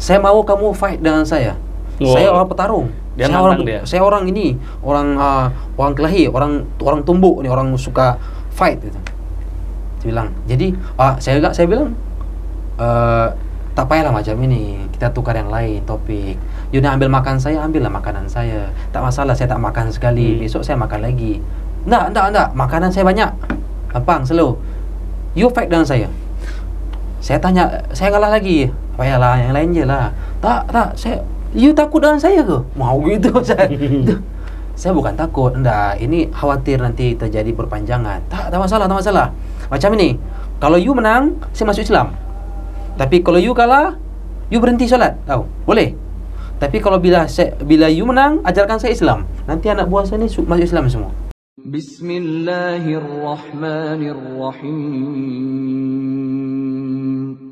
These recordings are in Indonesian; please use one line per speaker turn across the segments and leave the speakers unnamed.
saya mau kamu fight dengan saya.
Wow.
Saya orang petarung.
Dia nantang dia.
Saya orang ini, orang kelahi, orang tumbuk nih, orang suka fight gitu. Dia bilang. Jadi saya bilang tak payahlah macam ini. Kita tukar yang lain topik. Yuna ambil makan saya, ambillah makanan saya. Tak masalah, saya tak makan sekali. Besok saya makan lagi. Enggak. Makanan saya banyak. Gampang, slow. You fight dengan saya. Saya tanya, saya kalah lagi. Payahlah, yang lain je lah. Tak, you takut dengan saya ke? Mau gitu saya. Saya bukan takut, enggak. Ini khawatir nanti terjadi perpanjangan. Tak masalah. Macam ini, kalau you menang, saya masuk Islam. Tapi kalau you kalah, you berhenti solat. Tahu? Boleh. Tapi kalau bila you menang, ajarkan saya Islam. Nanti anak buah saya ni masuk Islam semua.
Bismillahirrahmanirrahim.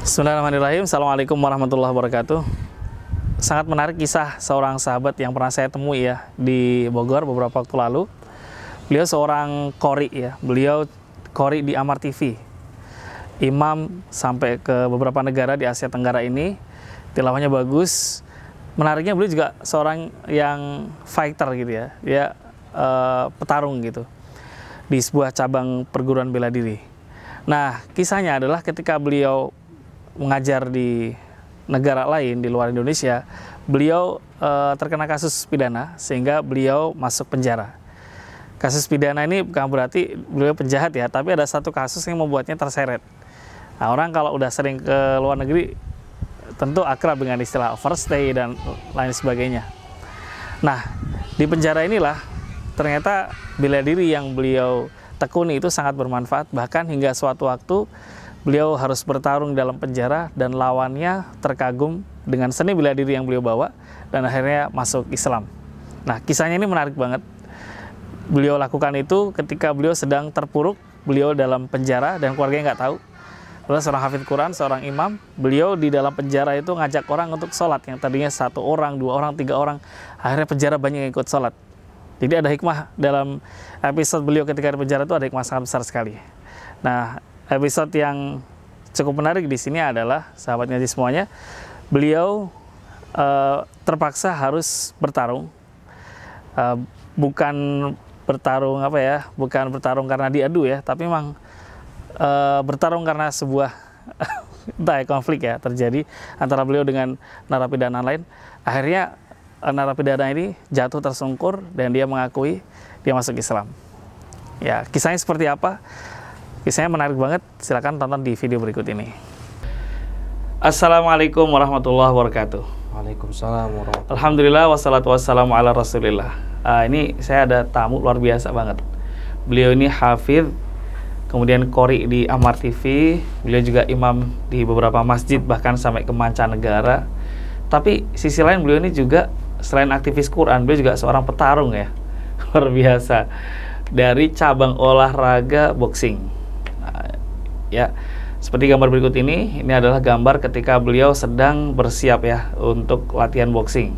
Bismillahirrahmanirrahim. Assalamualaikum warahmatullahi wabarakatuh. Sangat menarik kisah seorang sahabat yang pernah saya temui ya di Bogor beberapa waktu lalu. Beliau seorang qori ya. Beliau qori di Amar TV. Imam sampai ke beberapa negara di Asia Tenggara ini. Tilawahnya bagus. Menariknya beliau juga seorang yang fighter gitu ya. Dia petarung gitu di sebuah cabang perguruan bela diri. Nah, kisahnya adalah ketika beliau mengajar di negara lain di luar Indonesia, beliau terkena kasus pidana sehingga beliau masuk penjara. Kasus pidana ini bukan berarti beliau penjahat ya, tapi ada satu kasus yang membuatnya terseret. Nah, orang kalau udah sering ke luar negeri tentu akrab dengan istilah overstay dan lain sebagainya. Nah, di penjara inilah ternyata bela diri yang beliau tekuni itu sangat bermanfaat, bahkan hingga suatu waktu beliau harus bertarung dalam penjara dan lawannya terkagum dengan seni bela diri yang beliau bawa dan akhirnya masuk Islam. Nah, kisahnya ini menarik banget. Beliau lakukan itu ketika beliau sedang terpuruk, beliau dalam penjara dan keluarganya nggak tahu. Beliau seorang hafidz Quran, seorang imam. Beliau di dalam penjara itu ngajak orang untuk sholat yang tadinya 1 orang, 2 orang, 3 orang. Akhirnya penjara banyak yang ikut sholat. Jadi ada hikmah dalam episode beliau ketika di penjara itu, ada hikmah sangat besar sekali. Nah, episode yang cukup menarik di sini adalah, sahabat ngaji semuanya, beliau terpaksa harus bertarung, bukan bertarung bukan bertarung karena diadu ya, tapi memang bertarung karena sebuah konflik ya terjadi antara beliau dengan narapidana lain. Akhirnya narapidana ini jatuh tersungkur dan dia mengakui dia masuk Islam. Ya, kisahnya seperti apa? Kisahnya menarik banget, silakan tonton di video berikut ini. Assalamualaikum warahmatullahi wabarakatuh.
Waalaikumsalam warahmatullahi wabarakatuh.
Alhamdulillah wassalatu wassalamu ala rasulillah. Ini saya ada tamu luar biasa banget. Beliau ini hafidz, kemudian qori di Amar TV. Beliau juga imam di beberapa masjid, bahkan sampai ke mancanegara. Tapi sisi lain beliau ini juga selain aktivis Quran, beliau juga seorang petarung ya. Luar biasa. Dari cabang olahraga boxing. Ya, seperti gambar berikut ini adalah gambar ketika beliau sedang bersiap ya untuk latihan boxing.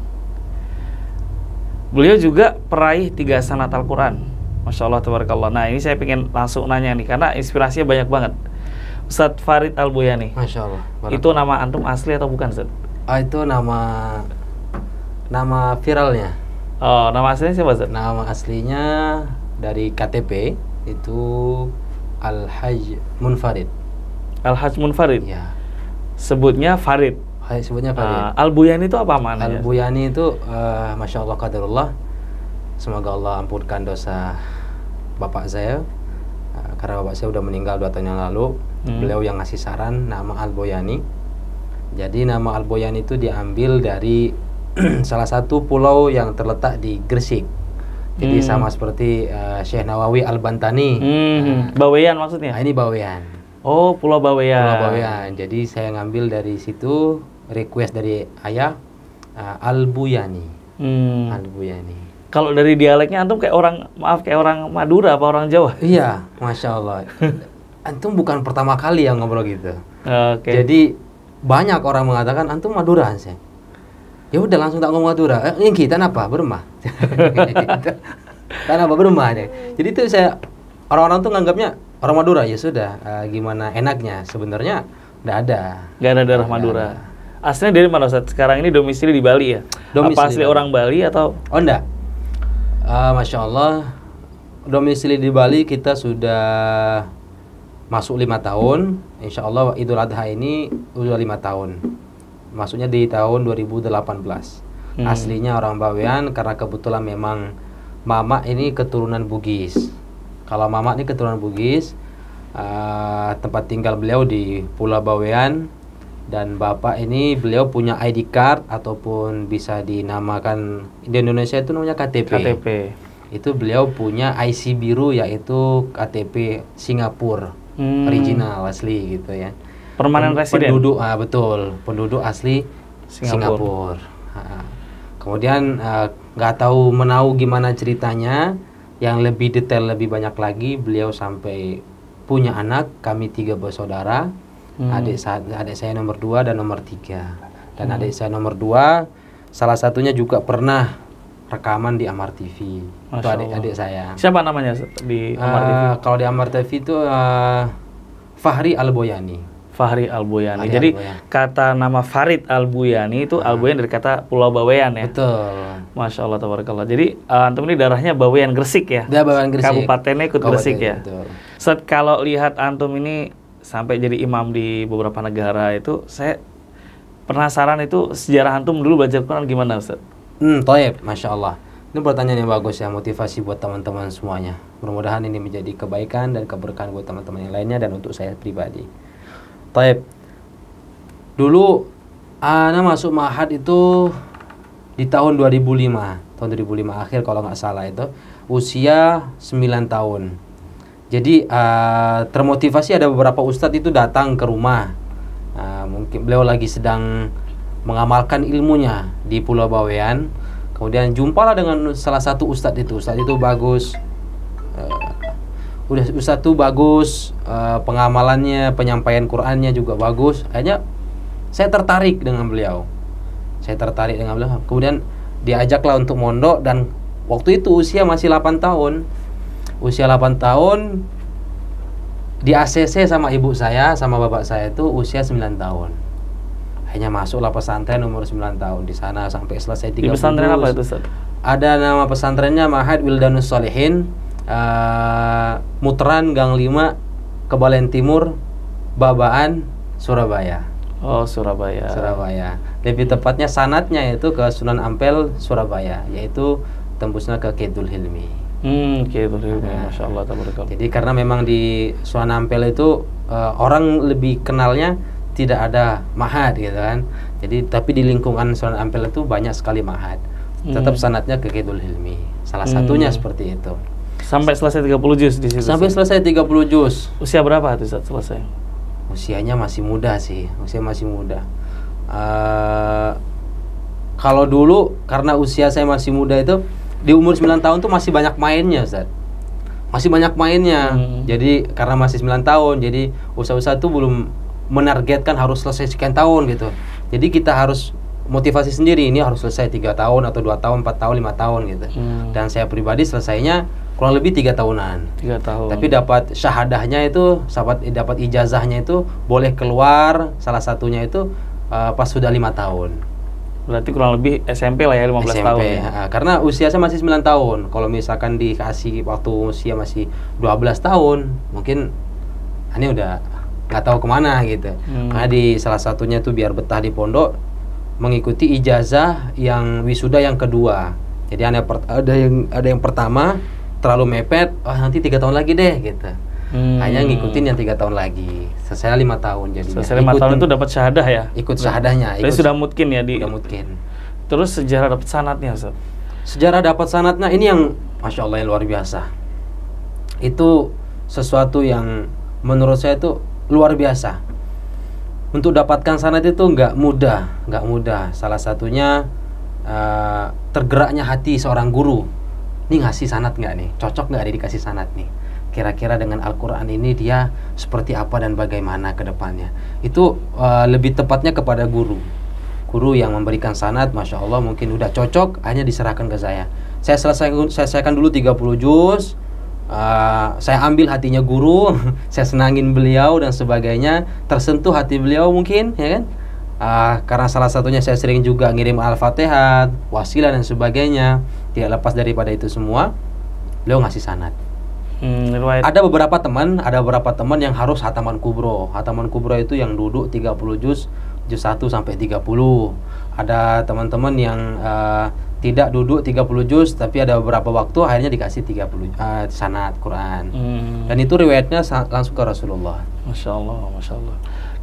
Beliau juga peraih 3 sanad Al-Quran. Masya Allah, tabarakallah. Nah, ini saya pengen langsung nanya nih, karena inspirasinya banyak banget. Ustadz Farid Al-Buyani.
Masya Allah.
Itu nama antum asli atau bukan, Ustadz?
Itu nama viralnya.
Oh, nama aslinya siapa, Ustadz?
Nama aslinya dari KTP itu Al-Hajj Munfarid.
Al-Hajj Munfarid?
Ya.
Sebutnya Farid?
Sebutnya Farid.
Al-Buyani itu apa maknanya?
Al-Buyani itu, Masya Allah, qadarullah. Semoga Allah ampunkan dosa bapak saya. Karena bapak saya udah meninggal 2 tahun yang lalu. Beliau yang ngasih saran nama Al-Buyani. Jadi nama Al-Buyani itu diambil dari salah satu pulau yang terletak di Gresik. Jadi sama seperti Syekh Nawawi Al-Bantani.
Bawean maksudnya?
Nah, ini Bawean.
Oh, Pulau Bawean.
Pulau Bawean. Jadi saya ngambil dari situ, request dari ayah, Al-Buyani. Al-Buyani.
Kalau dari dialeknya antum kayak orang, maaf, kayak orang Madura apa orang Jawa?
Iya, masya Allah. Antum bukan pertama kali yang ngobrol gitu.
Oke.
Jadi banyak orang mengatakan antum Madura sih. Ya udah langsung tak ngomong Madura. Ini kita apa? Bermah. Tanah apa bermah deh. Jadi itu orang-orang tuh nganggapnya orang Madura ya sudah. Gimana enaknya? Sebenarnya nggak ada.
Nggak ada darah Madura. Aslinya dari mana Ustaz? Sekarang ini domisili di Bali ya?
Domisili
Apa asli
Bali.
orang Bali atau?
Oh enggak. Masya Allah, domisili di Bali kita sudah masuk 5 tahun. Insya Allah Idul Adha ini udah 5 tahun. Masuknya di tahun 2018. Aslinya orang Bawean karena kebetulan memang mama ini keturunan Bugis. Kalau mama ini keturunan Bugis, tempat tinggal beliau di Pulau Bawean. Dan bapak ini beliau punya ID card ataupun bisa dinamakan di Indonesia itu namanya KTP.
KTP.
Itu beliau punya IC biru yaitu KTP Singapura original asli gitu ya.
Permanen residen.
Penduduk betul, penduduk asli Singapura. Kemudian nggak tahu menau gimana ceritanya, yang lebih detail lebih banyak lagi beliau sampai punya anak, kami 3 bersaudara. Adik saya nomor 2 dan nomor 3. Dan adik saya nomor 2 salah satunya juga pernah rekaman di Amar TV. Itu adik saya.
Siapa namanya di Amar TV?
Kalau di Amar TV itu Fahri Al-Boyani.
Fahri Al-Boyani.
Fahri
Jadi
Al-Boyani.
kata nama Farid Al-Boyani itu Al-Boyani dari kata Pulau Bawean ya.
Betul.
Masya Allah, tabarakallah. Jadi antum ini darahnya Bawean Gresik ya.
Dia Bawean Gresik.
Kabupatennya ikut Gresik ya.
Betul.
Ustaz, kalau lihat antum ini sampai jadi imam di beberapa negara itu, saya penasaran itu sejarah antum dulu belajar Quran gimana Ustaz?
Toib, Masya Allah. Ini pertanyaan yang bagus ya, motivasi buat teman-teman semuanya. Mudah-mudahan ini menjadi kebaikan dan keberkahan buat teman-teman yang lainnya dan untuk saya pribadi. Taib. Dulu ana masuk Ma'had itu di tahun 2005. Tahun 2005 akhir kalau nggak salah itu. Usia 9 tahun. Jadi termotivasi ada beberapa ustadz itu datang ke rumah. Mungkin beliau lagi sedang mengamalkan ilmunya di Pulau Bawean. Kemudian jumpalah dengan salah satu ustadz itu. Ustadz itu bagus. Ustadz itu bagus, pengamalannya, penyampaian Qur'annya juga bagus. Akhirnya saya tertarik dengan beliau. Kemudian diajaklah untuk mondok dan waktu itu usia masih 8 tahun. Usia 8 tahun di ACC sama ibu saya, sama bapak saya itu usia 9 tahun. Akhirnya masuklah pesantren umur 9 tahun di sana sampai selesai 30
Di pesantren apa itu Ustaz?
Ada nama pesantrennya Ma'had Wildanus Shalihin. Muteran Gang 5 Kebalen Timur Babaan Surabaya.
Oh, Surabaya.
Lebih tepatnya sanatnya itu ke Sunan Ampel Surabaya, yaitu tembusnya ke Kidul Hilmi.
Kidul Hilmi, Masya Allah, tabarakallah.
Jadi karena memang di Sunan Ampel itu orang lebih kenalnya tidak ada Ma'had gitu kan. Jadi tapi di lingkungan Sunan Ampel itu banyak sekali Ma'had. Tetap sanatnya ke Kidul Hilmi. Salah satunya seperti itu.
Sampai selesai 30 juz di situ.
Sampai selesai 30 juz.
Usia berapa tuh Ustaz selesai?
Usianya masih muda sih. Kalau dulu karena usia saya masih muda itu di umur 9 tahun tuh masih banyak mainnya Ustaz. Jadi karena masih 9 tahun, jadi usaha-usaha tuh belum menargetkan harus selesai sekian tahun gitu. Jadi kita harus motivasi sendiri, ini harus selesai 3 tahun atau 2 tahun, 4 tahun, 5 tahun gitu. Dan saya pribadi selesainya kurang lebih 3 tahunan.
3 tahun.
Tapi dapat syahadahnya itu, dapat ijazahnya itu boleh keluar, salah satunya itu pas sudah 5 tahun.
Berarti kurang lebih SMP lah ya, 15
SMP,
tahun. Ya.
Karena usia saya masih 9 tahun. Kalau misalkan dikasih waktu usia masih 12 tahun, mungkin ini udah nggak tahu kemana gitu. Nah di salah satunya tuh biar betah di pondok, mengikuti ijazah yang wisuda yang kedua. Jadi ada yang pertama terlalu mepet, nanti 3 tahun lagi deh gitu. Hanya ngikutin yang 3 tahun lagi. Selesai 5 tahun jadi.
Selesai 5 tahun itu dapat syahadah ya?
Ikut syahadahnya.
Jadi sudah mutkin ya
Sudah mutkin.
Terus sejarah dapat sanatnya Ustaz?
Sejarah dapat sanatnya ini yang Masya Allah yang luar biasa. Itu sesuatu yang menurut saya itu luar biasa. Untuk dapatkan sanad itu nggak mudah. Salah satunya tergeraknya hati seorang guru ini ngasih sanad nggak nih, cocok nggak dia dikasih sanad nih, kira-kira dengan Al-Quran ini dia seperti apa dan bagaimana ke depannya. Itu lebih tepatnya kepada guru yang memberikan sanad. Masya Allah mungkin udah cocok, hanya diserahkan ke saya selesaikan dulu 30 juz. Saya ambil hatinya guru, saya senangin beliau dan sebagainya, tersentuh hati beliau mungkin, ya kan? Karena salah satunya saya sering juga ngirim Al-Fatihah, wasilah dan sebagainya. Tidak lepas daripada itu semua, beliau ngasih sanad. Ada beberapa teman yang harus hataman kubro. Hataman kubro itu yang duduk 30 juz 1 sampai 30. Ada teman-teman yang tidak duduk 30 juz, tapi ada beberapa waktu akhirnya dikasih 30 sanad Quran. Dan itu riwayatnya langsung ke Rasulullah.
Masya Allah, Masya Allah.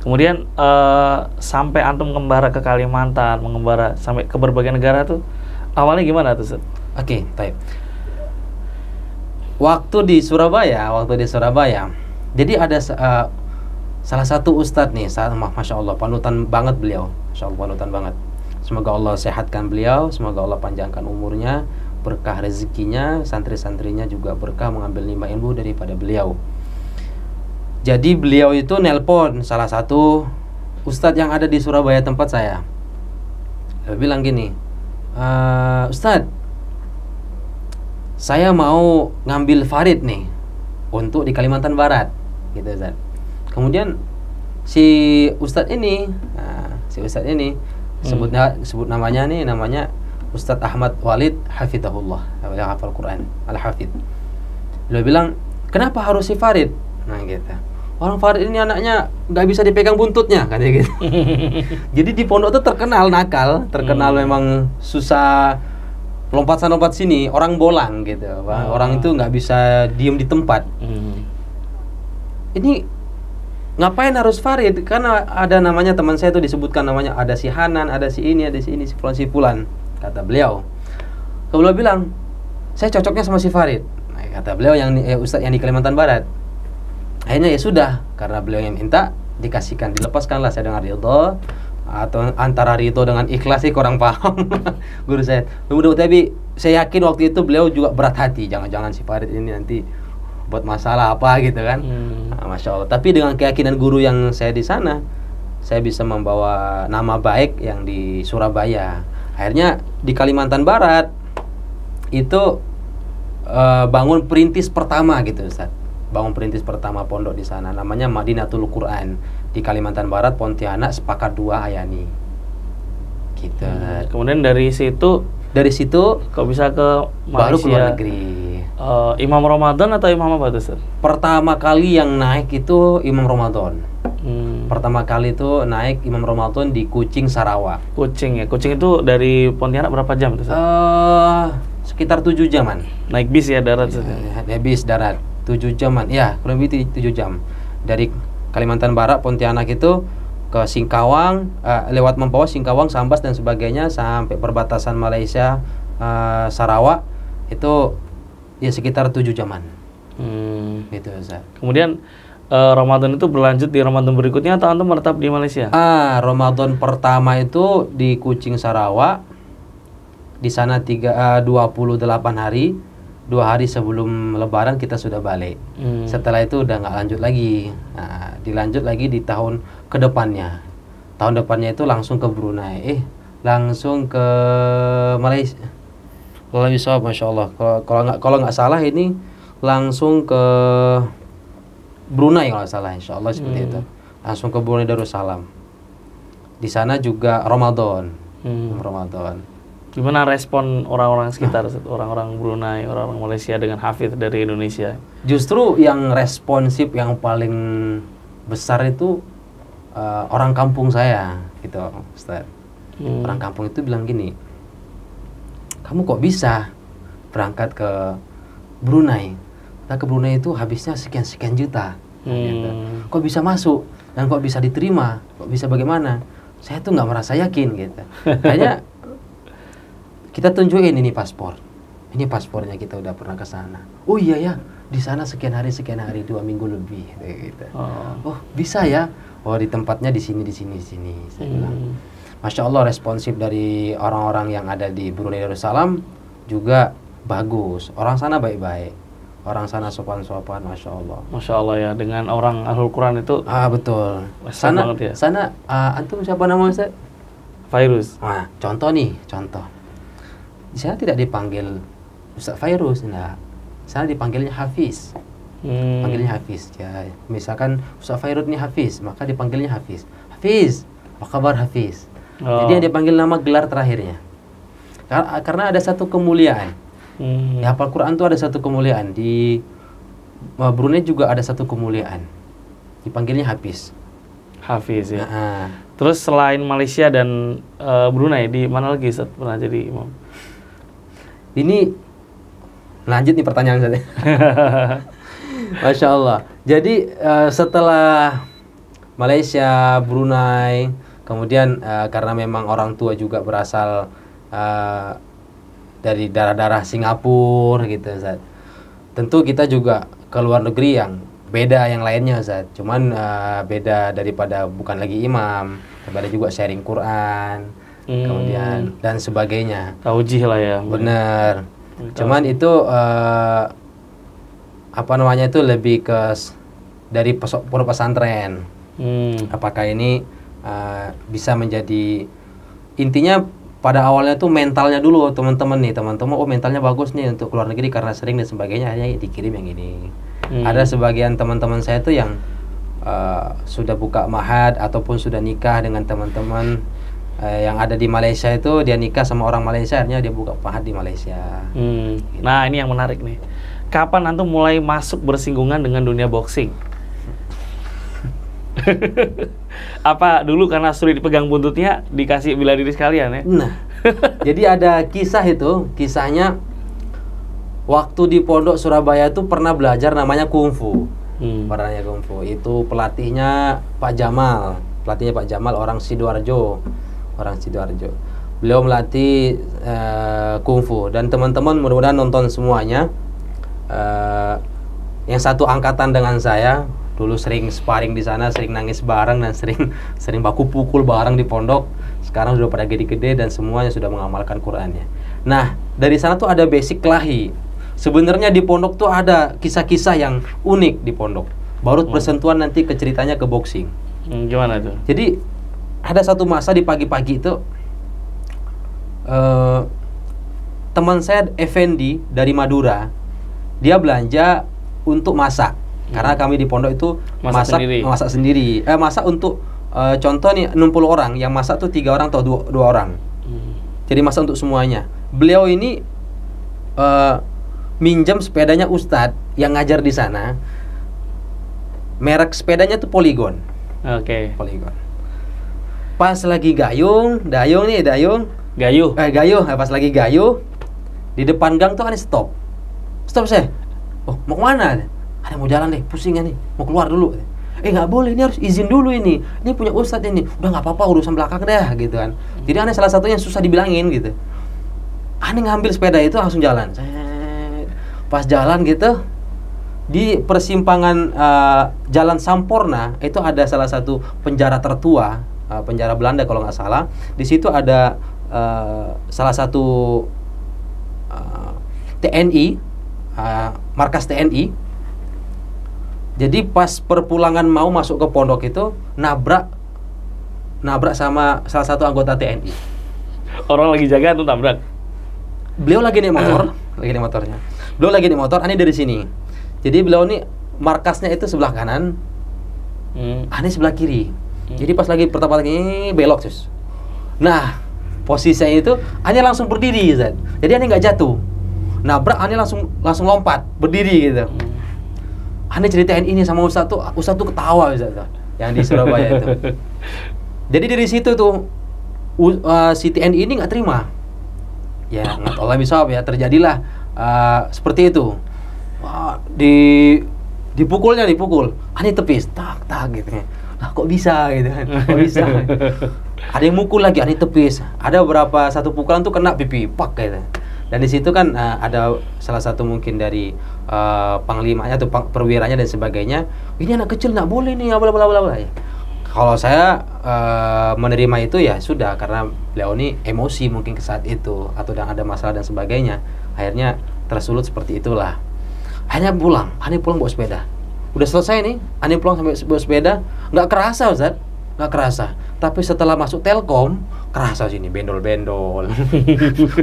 Kemudian sampai antum mengembara ke Kalimantan, mengembara sampai ke berbagai negara tuh, awalnya gimana tuh, Ustaz?
Oke, baik. Waktu di Surabaya, jadi ada salah satu ustadz nih, Masya Allah, panutan banget beliau. Masya Allah, panutan banget. Semoga Allah sehatkan beliau, semoga Allah panjangkan umurnya, berkah rezekinya, santri-santrinya juga berkah mengambil nimah ilmu daripada beliau. Jadi beliau itu nelpon salah satu ustadz yang ada di Surabaya tempat saya. Dia bilang gini, Ustadz, saya mau ngambil farid nih untuk di Kalimantan Barat, gitu Ustadz. Kemudian si Ustadz ini, sebut namanya Ustadz Ahmad Walid Hafidahullah, yang hafal Quran, Al-Hafidh. Dia bilang, kenapa harus si farid? Nah gitu. Orang farid ini anaknya nggak bisa dipegang buntutnya, kan gitu. Jadi di pondok itu terkenal nakal, memang susah lompat sana lompat sini, orang bolang gitu. Orang itu nggak bisa diem di tempat. Ini ngapain harus farid? Karena ada namanya, teman saya itu disebutkan namanya, ada si Hanan, ada si ini, si Fulan, kata beliau. Beliau bilang, saya cocoknya sama si farid. Nah, kata beliau Ustadz yang di Kalimantan Barat. Akhirnya ya sudah, karena beliau yang minta, dikasihkan, dilepaskanlah saya dengan ridho. Atau antara ridho dengan ikhlas sih kurang paham guru saya. Tapi saya yakin waktu itu beliau juga berat hati, jangan-jangan si farid ini nanti buat masalah apa gitu kan. Nah, Masya Allah. Tapi dengan keyakinan guru yang saya di sana, saya bisa membawa nama baik yang di Surabaya. Akhirnya di Kalimantan Barat itu bangun perintis pertama gitu Ustaz. Bangun perintis pertama pondok di sana, namanya Madinatul Quran di Kalimantan Barat, Pontianak, Sepakat 2 Ayani. Gitu.
Kemudian dari situ
kok
bisa ke Malaysia,
baru keluar negeri.
Imam Ramadan atau Imam apa tuh, Ustaz?
Pertama kali yang naik itu Imam Ramadan. Pertama kali itu naik Imam Ramadan di Kucing, Sarawak.
Kucing ya. Kucing itu dari Pontianak berapa jam tuh, Ustaz?
Sekitar 7 jaman.
Naik bis ya, darat?
Naik bis darat 7 jaman. Ya, kurang lebih 7 jam. Dari Kalimantan Barat, Pontianak itu ke Singkawang, lewat Mempawah, Singkawang, Sambas dan sebagainya sampai perbatasan Malaysia, Sarawak, itu ya sekitar 7 jaman. Gitu Ustaz.
Kemudian Ramadan itu berlanjut di Ramadan berikutnya atau antum menetap di Malaysia?
Ramadan pertama itu di Kucing, Sarawak. Di sana 28 hari. 2 hari sebelum Lebaran kita sudah balik. Setelah itu udah nggak lanjut lagi. Nah, dilanjut lagi di tahun kedepannya. Tahun depannya itu langsung ke Brunei. Langsung ke Malaysia. Kalau bisa, Masya Allah. Kalau nggak salah ini langsung ke Brunei kalau nggak salah, Insya Allah seperti itu. Langsung ke Brunei Darussalam. Di sana juga Ramadan. Ramadan.
Gimana respon orang-orang sekitar, orang-orang Brunei, orang-orang Malaysia dengan hafidz dari Indonesia?
Justru yang responsif yang paling besar itu orang kampung saya, gitu, Ustaz. Orang kampung itu bilang gini, kamu kok bisa berangkat ke Brunei? Kita ke Brunei itu habisnya sekian juta. Gitu. Kok bisa masuk dan kok bisa diterima? Kok bisa bagaimana? Saya tuh nggak merasa yakin gitu. Kayaknya kita tunjukin ini paspor. Ini paspornya, kita udah pernah ke sana. Oh iya ya, di sana sekian hari 2 minggu lebih gitu. Oh, bisa ya. Oh, di tempatnya di sini. Saya bilang. Masya Allah responsif dari orang-orang yang ada di Brunei Darussalam juga bagus. Orang sana baik-baik. Orang sana sopan-sopan, masya Allah.
Masya Allah ya, dengan orang Ahlul Quran itu
Betul.
Masya banget ya.
Sana antum siapa nama Ustaz?
Fairuz.
Nah, contoh. Di sana tidak dipanggil Ustaz Fairuz, enggak. Sana dipanggilnya Hafiz. Panggilnya Hafiz. Ya, misalkan Ustaz Fairuz ini Hafiz, maka dipanggilnya Hafiz. Hafiz, apa kabar Hafiz? Jadi yang dipanggil nama gelar terakhirnya. Karena ada satu kemuliaan. Di hafal Quran itu ada satu kemuliaan. Di Brunei juga ada satu kemuliaan. Dipanggilnya Hafiz.
Hafiz ya. Terus selain Malaysia dan Brunei, di mana lagi Ustaz pernah jadi imam?
Ini lanjut nih pertanyaan saya. Masya Allah. Jadi setelah Malaysia, Brunei, kemudian karena memang orang tua juga berasal dari daerah-daerah Singapura gitu, Ustaz. Tentu kita juga ke luar negeri yang beda yang lainnya, Ustaz. Cuman beda daripada bukan lagi imam, tapi juga sharing Quran, kemudian dan sebagainya.
Taujih lah ya.
Bener. Cuman itu itu lebih ke dari pondok pesantren. Apakah ini bisa menjadi intinya? Pada awalnya tuh mentalnya dulu teman-teman, mentalnya bagus nih untuk keluar negeri karena sering dan sebagainya, hanya dikirim yang ini. Ada sebagian teman-teman saya tuh yang sudah buka mahad ataupun sudah nikah dengan teman-teman yang ada di Malaysia, itu dia nikah sama orang Malaysia, akhirnya dia buka mahad di Malaysia. Gitu.
Nah ini yang menarik nih, kapan antum mulai masuk bersinggungan dengan dunia boxing? Apa dulu karena sulit dipegang buntutnya dikasih bela diri sekalian ya?
Nah, jadi ada kisahnya waktu di pondok Surabaya itu pernah belajar namanya kungfu. Itu pelatihnya Pak Jamal, orang Sidoarjo. Beliau melatih kungfu dan teman-teman mudah-mudahan nonton semuanya. Yang satu angkatan dengan saya dulu sering sparring di sana, sering nangis bareng dan sering baku pukul bareng di pondok. Sekarang sudah pada gede-gede dan semuanya sudah mengamalkan Qur'annya. Nah, dari sana tuh ada basic kelahi. Sebenarnya di pondok tuh ada kisah-kisah yang unik di pondok. Baru bersentuhan nanti ke ceritanya ke boxing.
Gimana tuh?
Jadi ada satu masa di pagi-pagi itu teman saya Effendi dari Madura, dia belanja untuk masak. Karena kami di pondok itu masak sendiri. Masak untuk contoh nih 60 orang, yang masak tuh 3 orang atau 2 orang. Jadi masak untuk semuanya. Beliau ini minjam sepedanya Ustadz yang ngajar di sana. Merek sepedanya tuh Polygon. Polygon. Pas lagi gayung. Pas lagi gayuh di depan gang tuh aneh stop saya. Oh, mau kemana? Ada mau jalan deh, pusing ya nih, mau keluar dulu. Nggak boleh, ini harus izin ddulu ini punya Ustadz ini. Udah nggak apa-apa, urusan belakang deh gitu kan. Jadi aneh salah satunya susah dibilangin gitu. Aneh ngambil sepeda itu langsung jalan. Pas jalan gitu di persimpangan Jalan Samporna itu ada salah satu penjara tertua, penjara Belanda kalau nggak salah. Di situ ada salah satu TNI, markas TNI. Jadi pas perpulangan mau masuk ke pondok itu nabrak sama salah satu anggota TNI.
Orang lagi jaga tuh nabrak.
Beliau lagi naik motor, Beliau lagi naik motor, aneh dari sini. Jadi beliau ini markasnya itu sebelah kanan, aneh sebelah kiri. Jadi pas lagi pertama kali belok terus. Nah, posisinya itu aneh langsung berdiri, Zat. Jadi aneh nggak jatuh. Nabrak, aneh langsung lompat, berdiri gitu. Aneh ceritain ini sama Ustadz tuh ketawa Ustadz tuh, yang di Surabaya itu. Jadi dari situ tuh si TNI ini nggak terima. Ya, nggak Allah misal ya, terjadilah seperti itu. Dipukul. Aneh tepis, tak gitu. Nah, kok bisa gitu kan? Kok bisa? Ada yang mukul lagi, aneh tepis. Ada beberapa satu pukulan tuh kena pipi, pak gitu. Dan di situ kan ada salah satu mungkin dari panglimanya atau perwiranya dan sebagainya. Ini anak kecil nggak boleh nih, bla bla bla bla. Kalau saya menerima itu ya sudah, karena beliau ini emosi mungkin ke saat itu atau ada masalah dan sebagainya. Akhirnya tersulut seperti itulah. Akhirnya pulang bawa sepeda. Udah selesai nih, Ani pulang sampai bawa sepeda, nggak kerasa Ustaz, nggak kerasa. Tapi setelah masuk Telkom, kerasa sini bendol-bendol,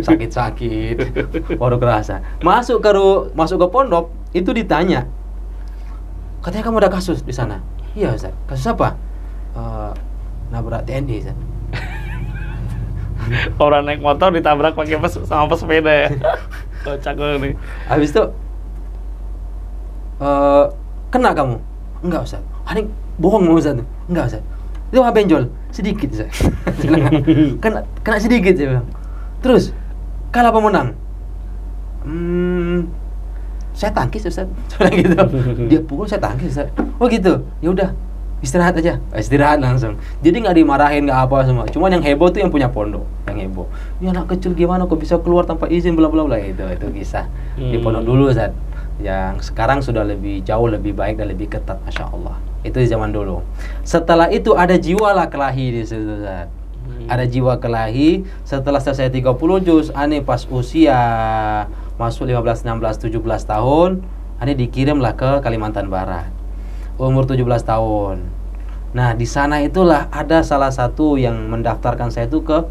sakit-sakit, baru kerasa. Masuk ke pondok, itu ditanya, katanya kamu ada kasus di sana? Iya Ustaz. Kasus apa? Nabrak TNI Ustaz.
Orang naik motor ditabrak pakai sama pesepeda ya. Kocak banget nih.
Habis itu kena kamu? Enggak Ustaz. Ani bohong mau Ustaz. Enggak Ustaz. Itu apa benjol? Sedikit Ustaz. kena sedikit saya bilang. Terus kalah apa menang? Saya tangkis Ustaz. Gitu. Dia pukul saya tangkis Ustaz. Oh gitu. Ya udah. Istirahat aja, istirahat langsung. Jadi nggak dimarahin, nggak apa semua. Cuman yang heboh tuh yang punya pondok, yang heboh. Ini anak kecil gimana kok bisa keluar tanpa izin, bla bla bla. Itu kisah di pondok dulu Ustaz. Yang sekarang sudah lebih jauh, lebih baik dan lebih ketat, masya Allah. Itu di zaman dulu. Setelah itu ada jiwa lah kelahi di situ Ustaz. Ada jiwa kelahi. Setelah selesai 30 juz, Ani pas usia masuk 15, 16, 17 tahun, Ani dikirimlah ke Kalimantan Barat. Umur 17 tahun. Nah, di sana itulah ada salah satu yang mendaftarkan saya itu ke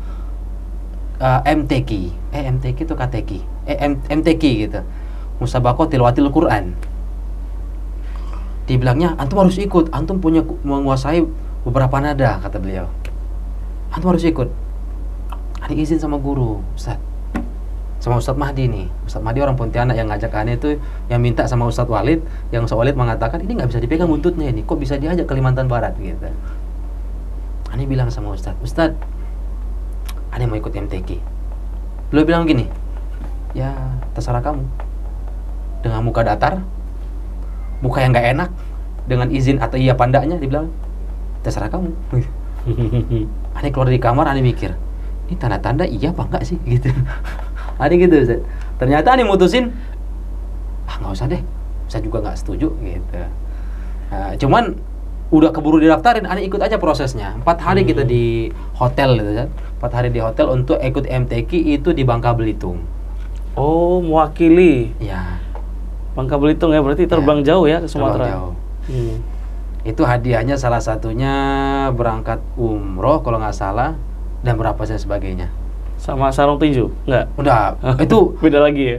MTQ. MTQ itu KTQ. MTQ gitu. Musabaqah Tilawatil Quran. Dibilangnya, antum harus ikut. Antum punya menguasai beberapa nada, kata beliau. Antum harus ikut. Ada izin sama guru, Ustaz. Sama Ustadz Mahdi nih. Ustadz Mahdi orang Pontianak yang ngajak Ani itu, yang minta sama Ustadz Walid, yang Ustadz Walid mengatakan ini nggak bisa dipegang buntutnya ini, kok bisa diajak ke Kalimantan Barat gitu. Ani bilang sama Ustadz, Ani mau ikut MTQ. Beliau bilang gini, ya terserah kamu. Dengan muka datar, muka yang nggak enak, dengan izin atau iya pandanya, dibilang terserah kamu. Ani keluar dari kamar, Ani mikir, ini tanda-tanda iya apa enggak sih gitu. Ada gitu Ustaz. Ternyata Ani mutusin nggak usah deh, saya juga nggak setuju gitu. Cuman udah keburu didaftarin, Ani ikut aja prosesnya. 4 hari kita di hotel gitu Ustaz. 4 hari di hotel untuk ikut MTQ itu di Bangka Belitung.
Oh, mewakili.
Ya.
Bangka Belitung ya, berarti terbang jauh ya ke Sumatera.
Jauh. Itu hadiahnya salah satunya berangkat umroh kalau nggak salah dan berapa dan sebagainya.
Sama sarung tinju? Enggak?
Udah, itu
beda lagi ya?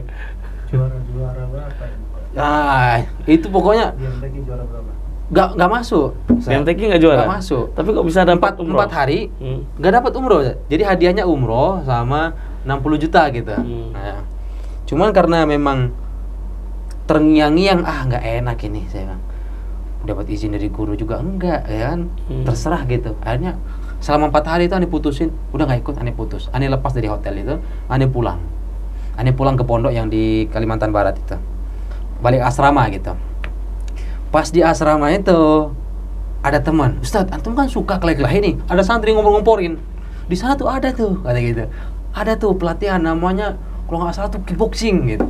Juara berapa?
Itu pokoknya
Di MTQ juara berapa?
nggak masuk.
MTQ nggak juara?
Nggak masuk.
Tapi kok bisa dapat umroh?
4 hari nggak dapat umroh. Jadi hadiahnya umroh sama 60 juta gitu. Nah, cuman karena memang terngiang-ngiang, nggak enak ini saya bilang. Dapat izin dari guru juga enggak, ya kan? Terserah gitu. Akhirnya selama 4 hari itu Ani putusin, udah nggak ikut, Ani putus. Ani lepas dari hotel itu, Ani pulang. Ani pulang ke pondok yang di Kalimantan Barat itu. Balik asrama gitu. Pas di asrama itu ada teman, Ustadz, antum kan suka kelahi-kelahi nih. Ada santri ngomporin. Di sana tuh ada tuh, kata gitu. Ada tuh pelatihan namanya kalau nggak salah tuh kickboxing gitu.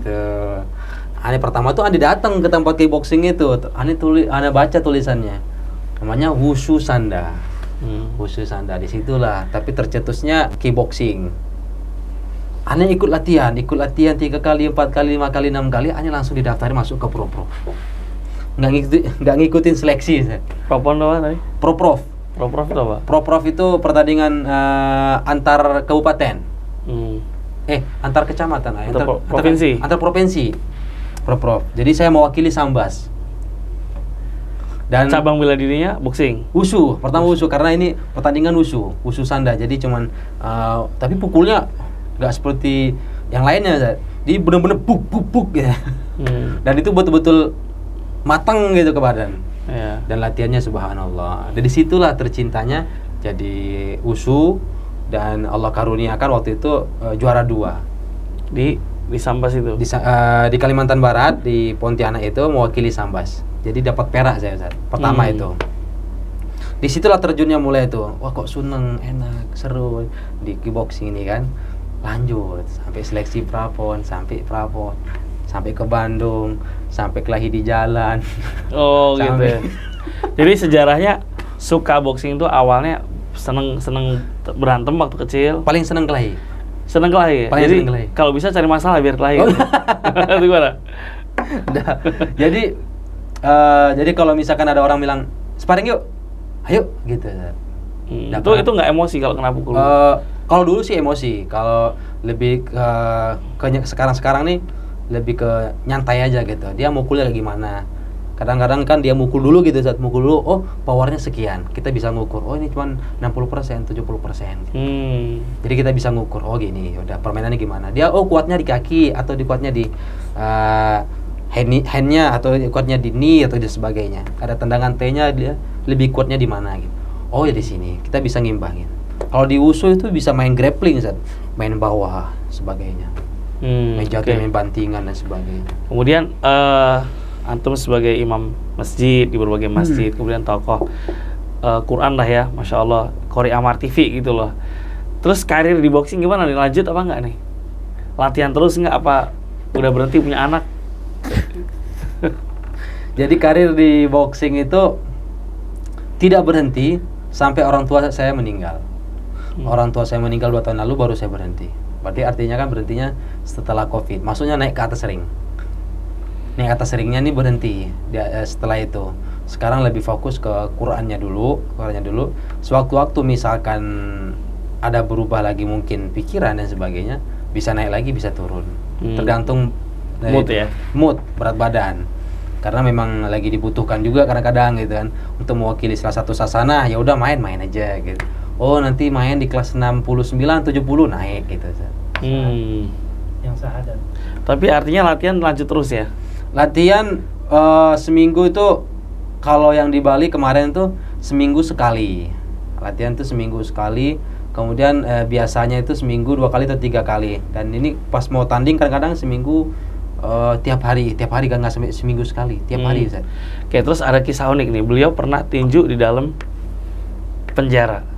Ani pertama tuh Ani datang ke tempat kickboxing itu. Ani baca tulisannya. Namanya Wushu Sanda. Wushu Sanda, disitulah. Tapi tercetusnya kickboxing. Ani ikut latihan 3 kali, 4 kali, 5 kali, 6 kali. Ani langsung didaftarin masuk ke Pro-Prof. Nggak ngikutin seleksi.
Propon apa tadi?
Pro-Prof.
Pro-Prof itu apa?
Pro-Prof itu pertandingan antar kabupaten. Antar kecamatan.
Provinsi.
Antar provinsi. Pro-Prof. Jadi saya mewakili Sambas. Dan
cabang bela dirinya boxing.
Wushu, pertama Wushu karena ini pertandingan Wushu Sanda. Jadi cuman tapi pukulnya nggak seperti yang lainnya. Jadi benar-benar buk ya. Dan itu betul-betul matang gitu ke badan.
Yeah.
Dan latihannya subhanallah. Dari situlah tercintanya jadi Wushu dan Allah karuniakan waktu itu juara 2
di Sambas itu.
Di Kalimantan Barat di Pontianak itu mewakili Sambas. Jadi dapat perak saya Ustaz. Pertama itu. Disitulah terjunnya mulai itu. Wah kok seneng, enak, seru di kickboxing ini kan. Lanjut sampai seleksi prapon, sampai ke Bandung, sampai kelahi di jalan.
Oh gitu ya. Jadi sejarahnya suka boxing itu awalnya seneng berantem waktu kecil.
Paling seneng kelahi.
Seneng kelahi.
Paling
Jadi
seneng kelahi.
kalau bisa cari masalah biar kelahi.
Oh.
Itu gimana?
Nah, jadi kalau misalkan ada orang bilang sparring yuk, ayo gitu. Nah,
Itu nggak emosi kalau kena pukul.
Kalau dulu sih emosi, kalau lebih ke sekarang nih lebih ke nyantai aja gitu. Dia mukulnya kayak gimana? Kadang-kadang kan dia mukul dulu gitu, saat mukul dulu, oh powernya sekian, kita bisa ngukur. Oh ini cuma 60%, 70%. Jadi kita bisa ngukur. Oh gini, udah permainannya gimana? Dia kuatnya di kaki atau kuatnya di handnya atau kuatnya di knee atau di sebagainya. Ada tendangan T-nya dia lebih kuatnya di mana gitu. Oh ya di sini kita bisa ngimbangin. Kalau di wushu itu bisa main grappling, Zat. Main bawah sebagainya. Main jatuh, main bantingan dan sebagainya.
Kemudian antum sebagai imam masjid di berbagai masjid, kemudian tokoh Quran lah ya, Masya Allah, Qori Amar TV gitu loh. Terus karir di boxing gimana nih? Lanjut apa enggak nih? Latihan terus nggak apa udah berhenti punya anak?
Jadi karir di boxing itu tidak berhenti sampai orang tua saya meninggal. Orang tua saya meninggal 2 tahun lalu baru saya berhenti. Berarti artinya kan berhentinya setelah COVID. Maksudnya naik ke atas ring. Naik ke atas ringnya nih berhenti setelah itu. Sekarang lebih fokus ke Qurannya dulu. Sewaktu-waktu misalkan ada berubah lagi mungkin pikiran dan sebagainya, bisa naik lagi, bisa turun. Tergantung
Mood ya?
Mood, berat badan. Karena memang lagi dibutuhkan juga kadang-kadang gitu kan untuk mewakili salah satu sasana, ya udah main aja gitu. Oh nanti main di kelas 69 70 naik gitu.
Yang syahadat.
Tapi artinya latihan lanjut terus ya?
Latihan seminggu itu kalau yang di Bali kemarin tuh seminggu sekali. Latihan tuh seminggu sekali. Kemudian biasanya itu seminggu 2 kali atau 3 kali. Dan ini pas mau tanding kadang-kadang seminggu tiap hari kan nggak sampai seminggu sekali, tiap hari Ustaz.
Oke, terus ada kisah unik nih. Beliau pernah tinju di dalam penjara.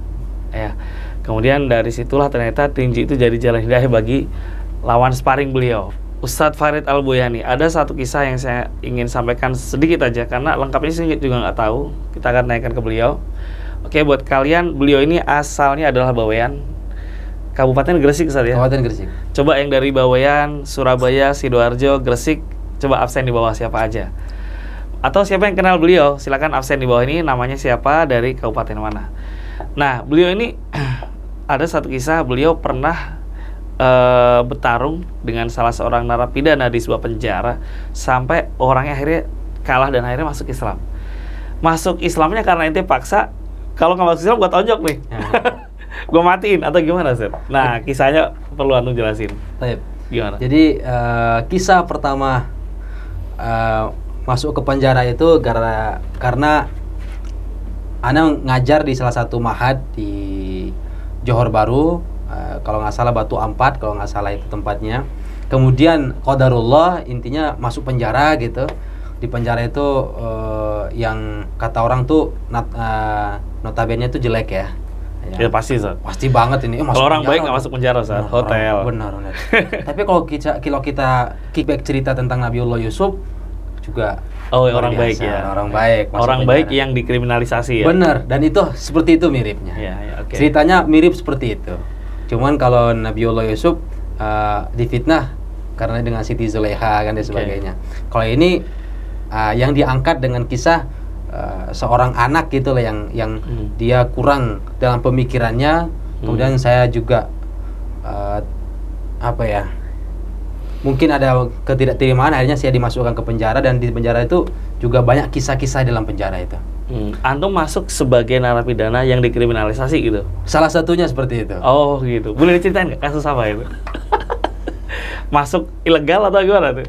Ya. Kemudian dari situlah ternyata tinju itu jadi jalan hidayah bagi lawan sparring beliau. Ustadz Farid Al-Boyani, ada satu kisah yang saya ingin sampaikan sedikit aja karena lengkapnya saya juga nggak tahu. Kita akan naikkan ke beliau. Oke, buat kalian, beliau ini asalnya adalah Bawean, Kabupaten Gresik, Ustadz ya?
Kabupaten Gresik.
Coba yang dari Bawean, Surabaya, Sidoarjo, Gresik, coba absen di bawah siapa aja. Atau siapa yang kenal beliau, silakan absen di bawah ini, namanya siapa, dari kabupaten mana. Nah, beliau ini ada satu kisah, beliau pernah bertarung dengan salah seorang narapidana di sebuah penjara sampai orangnya akhirnya kalah dan akhirnya masuk Islam. Masuk Islamnya karena ente paksa, kalau nggak masuk Islam gua tonjok nih. Gue matiin atau gimana, Sir? Nah, kisahnya perlu antum jelasin.
Baik.
Gimana?
Jadi kisah pertama masuk ke penjara itu karena ana ngajar di salah satu mahad di Johor Baru, kalau nggak salah Batu Ampat, kalau nggak salah itu tempatnya. Kemudian qadarullah intinya masuk penjara gitu. Di penjara itu yang kata orang tuh notabene itu jelek ya.
Ya pasti, Ustaz.
Pasti banget ini.
Kalau orang baik nggak masuk penjara, Ustaz. Hotel.
Benar. Tapi kalau kita kickback cerita tentang Nabiullah Yusuf juga
orang baik ya.
Orang baik.
Orang baik yang dikriminalisasi ya.
Benar, dan itu seperti itu miripnya.
Ya, okay.
Ceritanya mirip seperti itu. Cuman kalau Nabiullah Yusuf difitnah karena dengan Siti Zulekha kan dan sebagainya. Kalau ini yang diangkat dengan kisah seorang anak gitu lah yang dia kurang dalam pemikirannya. Kemudian saya juga mungkin ada ketidakterimaan, akhirnya saya dimasukkan ke penjara, dan di penjara itu juga banyak kisah-kisah dalam penjara itu.
Antum masuk sebagai narapidana yang dikriminalisasi gitu?
Salah satunya seperti itu.
Oh gitu. Boleh diceritain nggak kasus apa itu? Masuk ilegal atau gimana tuh?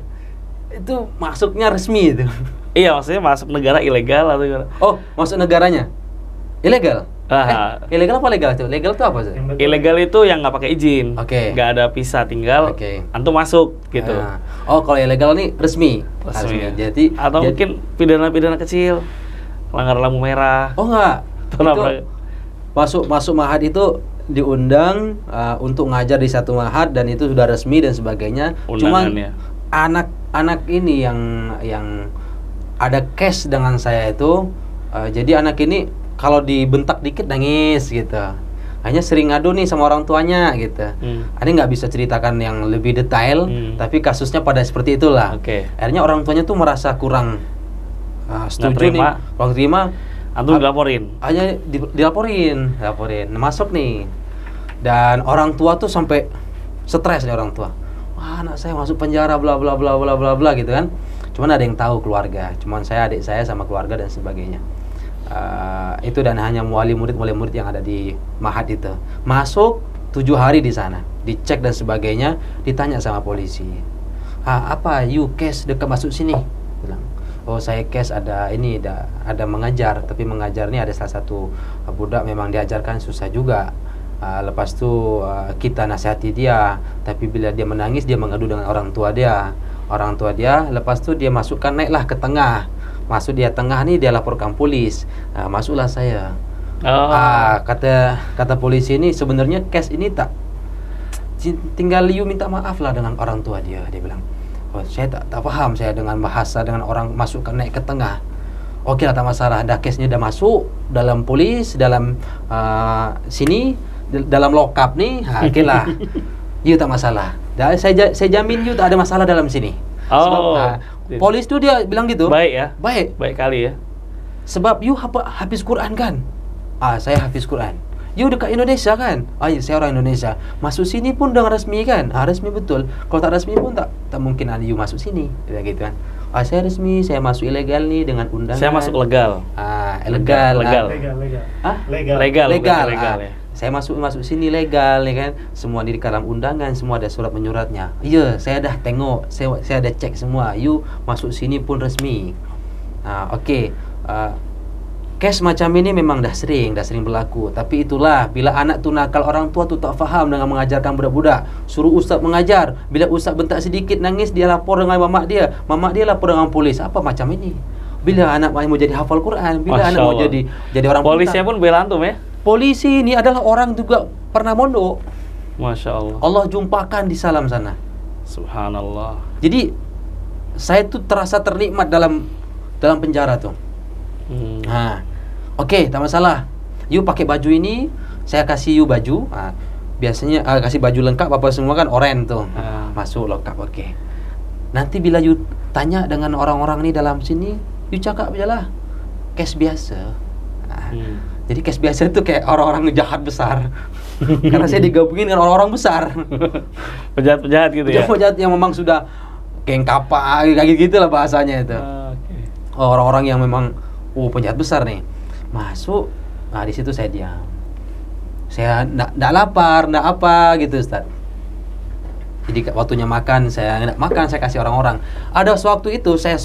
Itu masuknya resmi itu.
Iya, maksudnya masuk negara ilegal atau gimana?
Oh, masuk negaranya ilegal? Ilegal apa legal tuh? Legal tuh apa sih?
Ilegal itu yang nggak pakai izin, nggak ada visa tinggal, antum masuk gitu.
Oh, kalau ilegal nih resmi.
Jadi atau mungkin pidana-pidana kecil, pelanggar lampu merah.
Oh enggak. Itu masuk mahad itu diundang untuk ngajar di satu mahad, dan itu sudah resmi dan sebagainya. Cuman anak-anak ini yang ada case dengan saya itu, jadi anak ini kalau dibentak dikit nangis gitu. hanya sering ngadu nih sama orang tuanya gitu. Ada nggak bisa ceritakan yang lebih detail, tapi kasusnya pada seperti itulah. Akhirnya orang tuanya tuh merasa kurang setuju nih, kurang terima.
Antum dilaporin?
Hanya dilaporin, masuk nih. Dan orang tua tuh sampai stres nih orang tua. Wah, anak saya masuk penjara bla bla bla bla bla bla gitu kan. Cuman ada yang tahu keluarga, cuman saya, adik saya sama keluarga dan sebagainya. Itu dan hanya wali murid yang ada di Mahat itu. Masuk 7 hari di sana, dicek dan sebagainya, ditanya sama polisi. Apa you case dekat masuk sini? Bilang, oh saya case ada ini, ada mengajar, tapi mengajar ini ada salah satu budak memang diajarkan susah juga. Lepas tu kita nasihati dia, tapi bila dia menangis dia mengadu dengan orang tua dia. Lepas tu dia masukkan naiklah ke tengah. Masuk dia tengah ni dia laporkan polis. Masuklah saya. Kata polisi ini sebenarnya kes ini tak tinggal you minta maaf lah dengan orang tua dia bilang. Oh, saya tak faham saya dengan bahasa dengan orang masukkan naik ke tengah. Okey lah, tak masalah. Dah kesnya dah masuk dalam polis, dalam sini, dalam lokap nih, okey lah. You tak masalah. Saya jamin you tak ada masalah dalam sini. Sebab polis tu dia bilang gitu.
Baik ya.
Baik
Kali ya.
Sebab you hafiz Quran kan? Saya hafiz Quran. You dekat Indonesia kan? Ya, saya orang Indonesia. Masuk sini pun dengan resmi kan? Resmi betul. Kalau tak resmi pun tak mungkin ada you masuk sini. Gitu kan? Saya resmi, saya masuk ilegal nih dengan undangan.
Saya masuk legal.
Legal.
Legal ya.
Saya masuk sini legal ya kan. Semua di dalam undangan, semua ada surat menyuratnya. Ya, saya dah tengok, saya ada cek semua. You masuk sini pun resmi. Okey. Kes macam ini memang dah sering berlaku. Tapi itulah, bila anak tu nakal, orang tua tu tak faham dengan mengajarkan budak-budak. Suruh ustaz mengajar. Bila ustaz bentak sedikit nangis, dia lapor dengan mamak dia. Mamak dia lapor dengan polis. Apa macam ini? Bila anak mau jadi hafal Quran, bila
Masya
anak mau
Allah.
jadi orang pintar.
Polisnya pun bela antum ya?
Polisi ini adalah orang juga pernah mondok.
Masya Allah.
Allah jumpakan di Salam sana.
Subhanallah.
Jadi saya tuh terasa ternikmat dalam penjara tuh. Okey, tak masalah. You pakai baju ini, saya kasih you baju. Biasanya kasih baju lengkap apa semua kan oranye tuh. Masuk lengkap, okey. Nanti bila you tanya dengan orang-orang ni dalam sini, you cakap je lah kes biasa. Jadi kes biasa tu kayak orang-orang jahat besar. Karena saya digabungin dengan orang-orang besar.
Penjahat-penjahat gitu ya?
Penjahat yang memang sudah geng kapak, kayak gitu lah bahasanya itu. Orang-orang yang memang penjahat besar nih. Masuk, di situ saya diam. Saya ndak lapar, ndak apa gitu, Ustaz. Jadi waktunya makan, saya ndak makan, saya kasih orang-orang. Ada sewaktu itu saya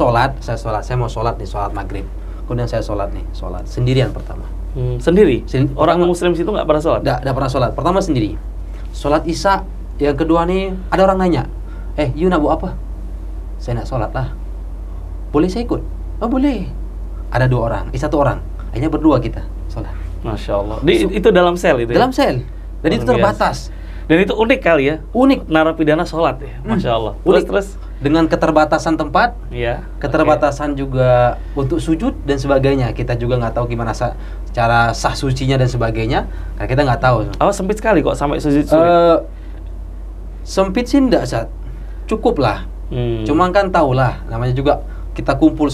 mau sholat nih, sholat maghrib. Kemudian saya sholat sendirian pertama.
Sendiri? Orang muslim situ nggak pernah sholat?
Nggak pernah sholat. Pertama sendiri. Sholat isya. Yang kedua nih, ada orang nanya, you nak buat apa? Saya nak sholat lah. Boleh saya ikut? Oh boleh. Ada 2 orang, 1 orang. Hanya berdua kita sholat.
Masya Allah. Itu dalam sel itu ya?
Dalam sel. Dan itu terbatas.
Dan itu unik kali ya? Unik. Narapidana sholat ya? Masya Allah. Terus? Dengan
keterbatasan tempat, keterbatasan juga untuk sujud dan sebagainya. Kita juga nggak tahu gimana cara sah sucinya dan sebagainya. Karena kita nggak tahu.
Sempit sekali kok sampai sujud.
Sempit sih enggak, Sat. Cukup lah. Cuma kan tahulah, namanya juga kita kumpul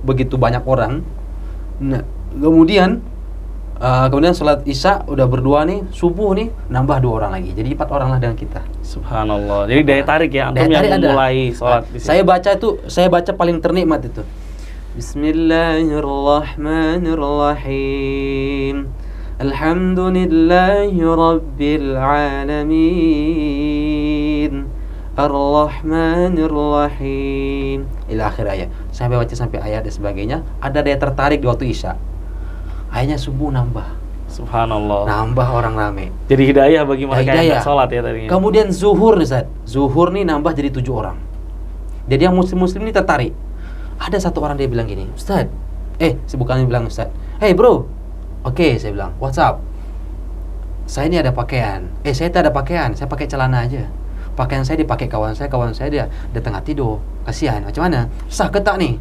begitu banyak orang. Nah, kemudian sholat isya udah berdua nih, subuh nih nambah 2 orang lagi, jadi 4 orang lah dengan kita.
Subhanallah. Jadi daya tarik ya, antum yang mulai sholat di sini.
Saya baca paling ternikmat itu. Bismillahirrahmanirrahim. Alhamdulillahi rabbil alamin. Ar-Rahmanir-Rahim ila akhir ayat. Sampai baca sampai ayat dan sebagainya. Ada daya tertarik di waktu isya. Akhirnya subuh nambah.
Subhanallah.
Nambah orang rame.
Jadi hidayah bagi mereka yang sholat ya tadinya.
Kemudian zuhur nih, Ustaz. Zuhur nih nambah jadi 7 orang. Jadi yang muslim-muslim ini tertarik. Ada 1 orang dia bilang gini, Ustaz. Bukan bilang Ustaz. Hey bro. Oke, saya bilang, what's up? Saya ini ada pakaian. Saya tak ada pakaian. Saya pakai celana aja. Pakaian saya dipakai kawan saya dia tengah tidur. Kasihan, macam mana? Sah ke tak nih?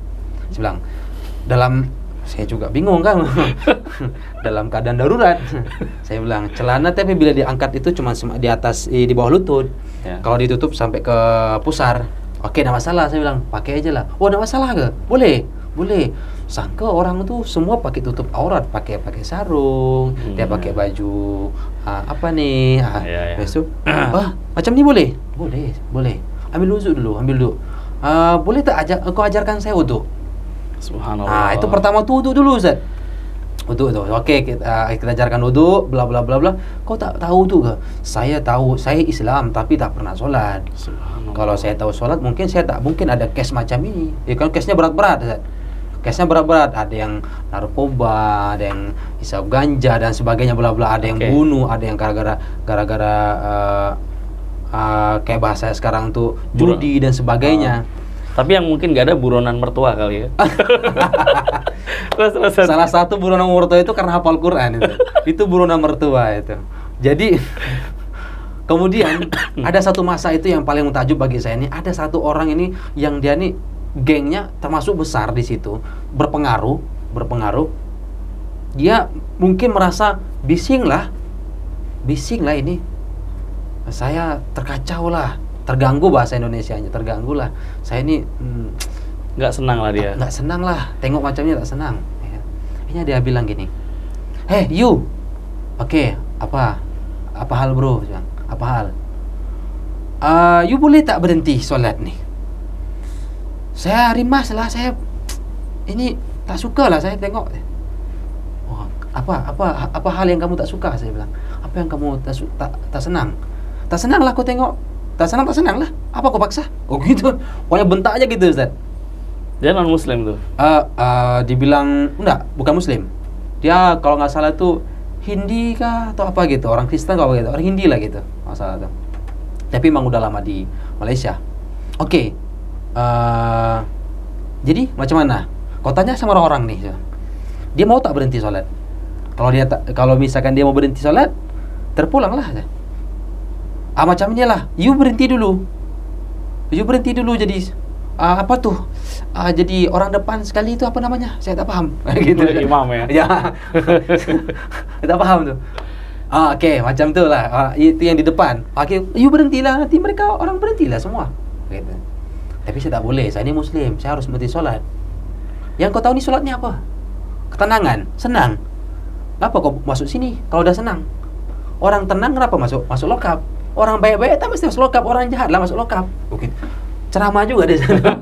Saya bilang, dalam Saya juga bingung kan. Dalam keadaan darurat. Saya bilang, celana tapi bila diangkat itu cuma di atas, di bawah lutut.
Ya.
Kalau ditutup sampai ke pusar, oke, enggak masalah. Saya bilang, pakai aja lah. Oh, enggak masalah ke? Boleh. Boleh. Sangka orang itu semua pakai tutup aurat, pakai sarung, dia pakai baju apa nih?
Ya.
Besok, macam ni boleh? Boleh. Ambil wudhu dulu. Boleh tak kau ajarkan saya wudhu?
Subhanallah.
Itu pertama tuh wudhu dulu, Ustaz. Wudhu itu. Oke, kita ajarkan wudhu, bla bla bla bla. Kau tak tahu tuh ke? Saya tahu, saya Islam tapi tak pernah sholat.
Subhanallah.
Kalau saya tahu sholat, mungkin saya tak mungkin ada case macam ini. Ya kan case-nya berat-berat, Ustaz. Case-nya berat-berat, ada yang narkoba, ada yang hisap ganja dan sebagainya, bla bla, ada yang bunuh, ada yang gara-gara kayak bahasa sekarang tuh judi dan sebagainya.
Tapi yang mungkin gak ada buronan mertua kali ya. terus.
Salah satu buronan mertua itu karena hafal Quran itu. Itu buronan mertua itu. Jadi kemudian ada satu masa itu yang paling mentakjub bagi saya ini, ada satu orang ini yang dia nih gengnya termasuk besar di situ, berpengaruh. Dia mungkin merasa bising lah ini. Saya terkacau lah, terganggu bahasa Indonesianya, terganggu lah. Saya ini
nggak senang lah dia.
Nggak senang lah, tengok macamnya tak senang. Akhirnya dia bilang gini, "Hey you, oke, apa hal bro?" Bilang, "Apa hal? You boleh tak berhenti sholat nih? Saya rimas lah, saya ini tak suka lah saya tengok." Oh, apa hal yang kamu tak suka? Saya bilang, "Apa yang kamu tak senang? Tak senang lah kau tengok. Tak senang lah. Apa kau paksa?" Oh gitu. Pokoknya bentak aja gitu, Ustaz.
Dia non muslim tuh.
Dibilang enggak, bukan muslim. Dia kalau nggak salah tuh Hindi kah atau apa gitu, orang Kristen kalau gitu, orang Hindi lah gitu, masalah tuh. Tapi memang udah lama di Malaysia. Oke. Jadi macam mana? Kau tanya sama orang nih, dia mau tak berhenti sholat? Kalau misalkan dia mau berhenti sholat, terpulang lah. Macam ini lah, you berhenti dulu jadi apa tuh? Jadi orang depan sekali itu apa namanya? Saya tak paham. Gitu.
Imam ya.
Ya. Tak paham tuh. Oke, macam tu lah. Itu yang di depan. Oke, you berhentilah, nanti mereka orang berhentilah semua. Gitu. Tapi saya tak boleh, saya ini muslim, saya harus berhenti sholat. Yang kau tahu ni sholatnya apa? Ketenangan, senang. Kenapa kau masuk sini kalau udah senang? Orang tenang kenapa masuk lokap? Orang baik-baik tak mesti masuk lokap, orang jahat lah masuk lokap. Oke. Ceramah juga di sana.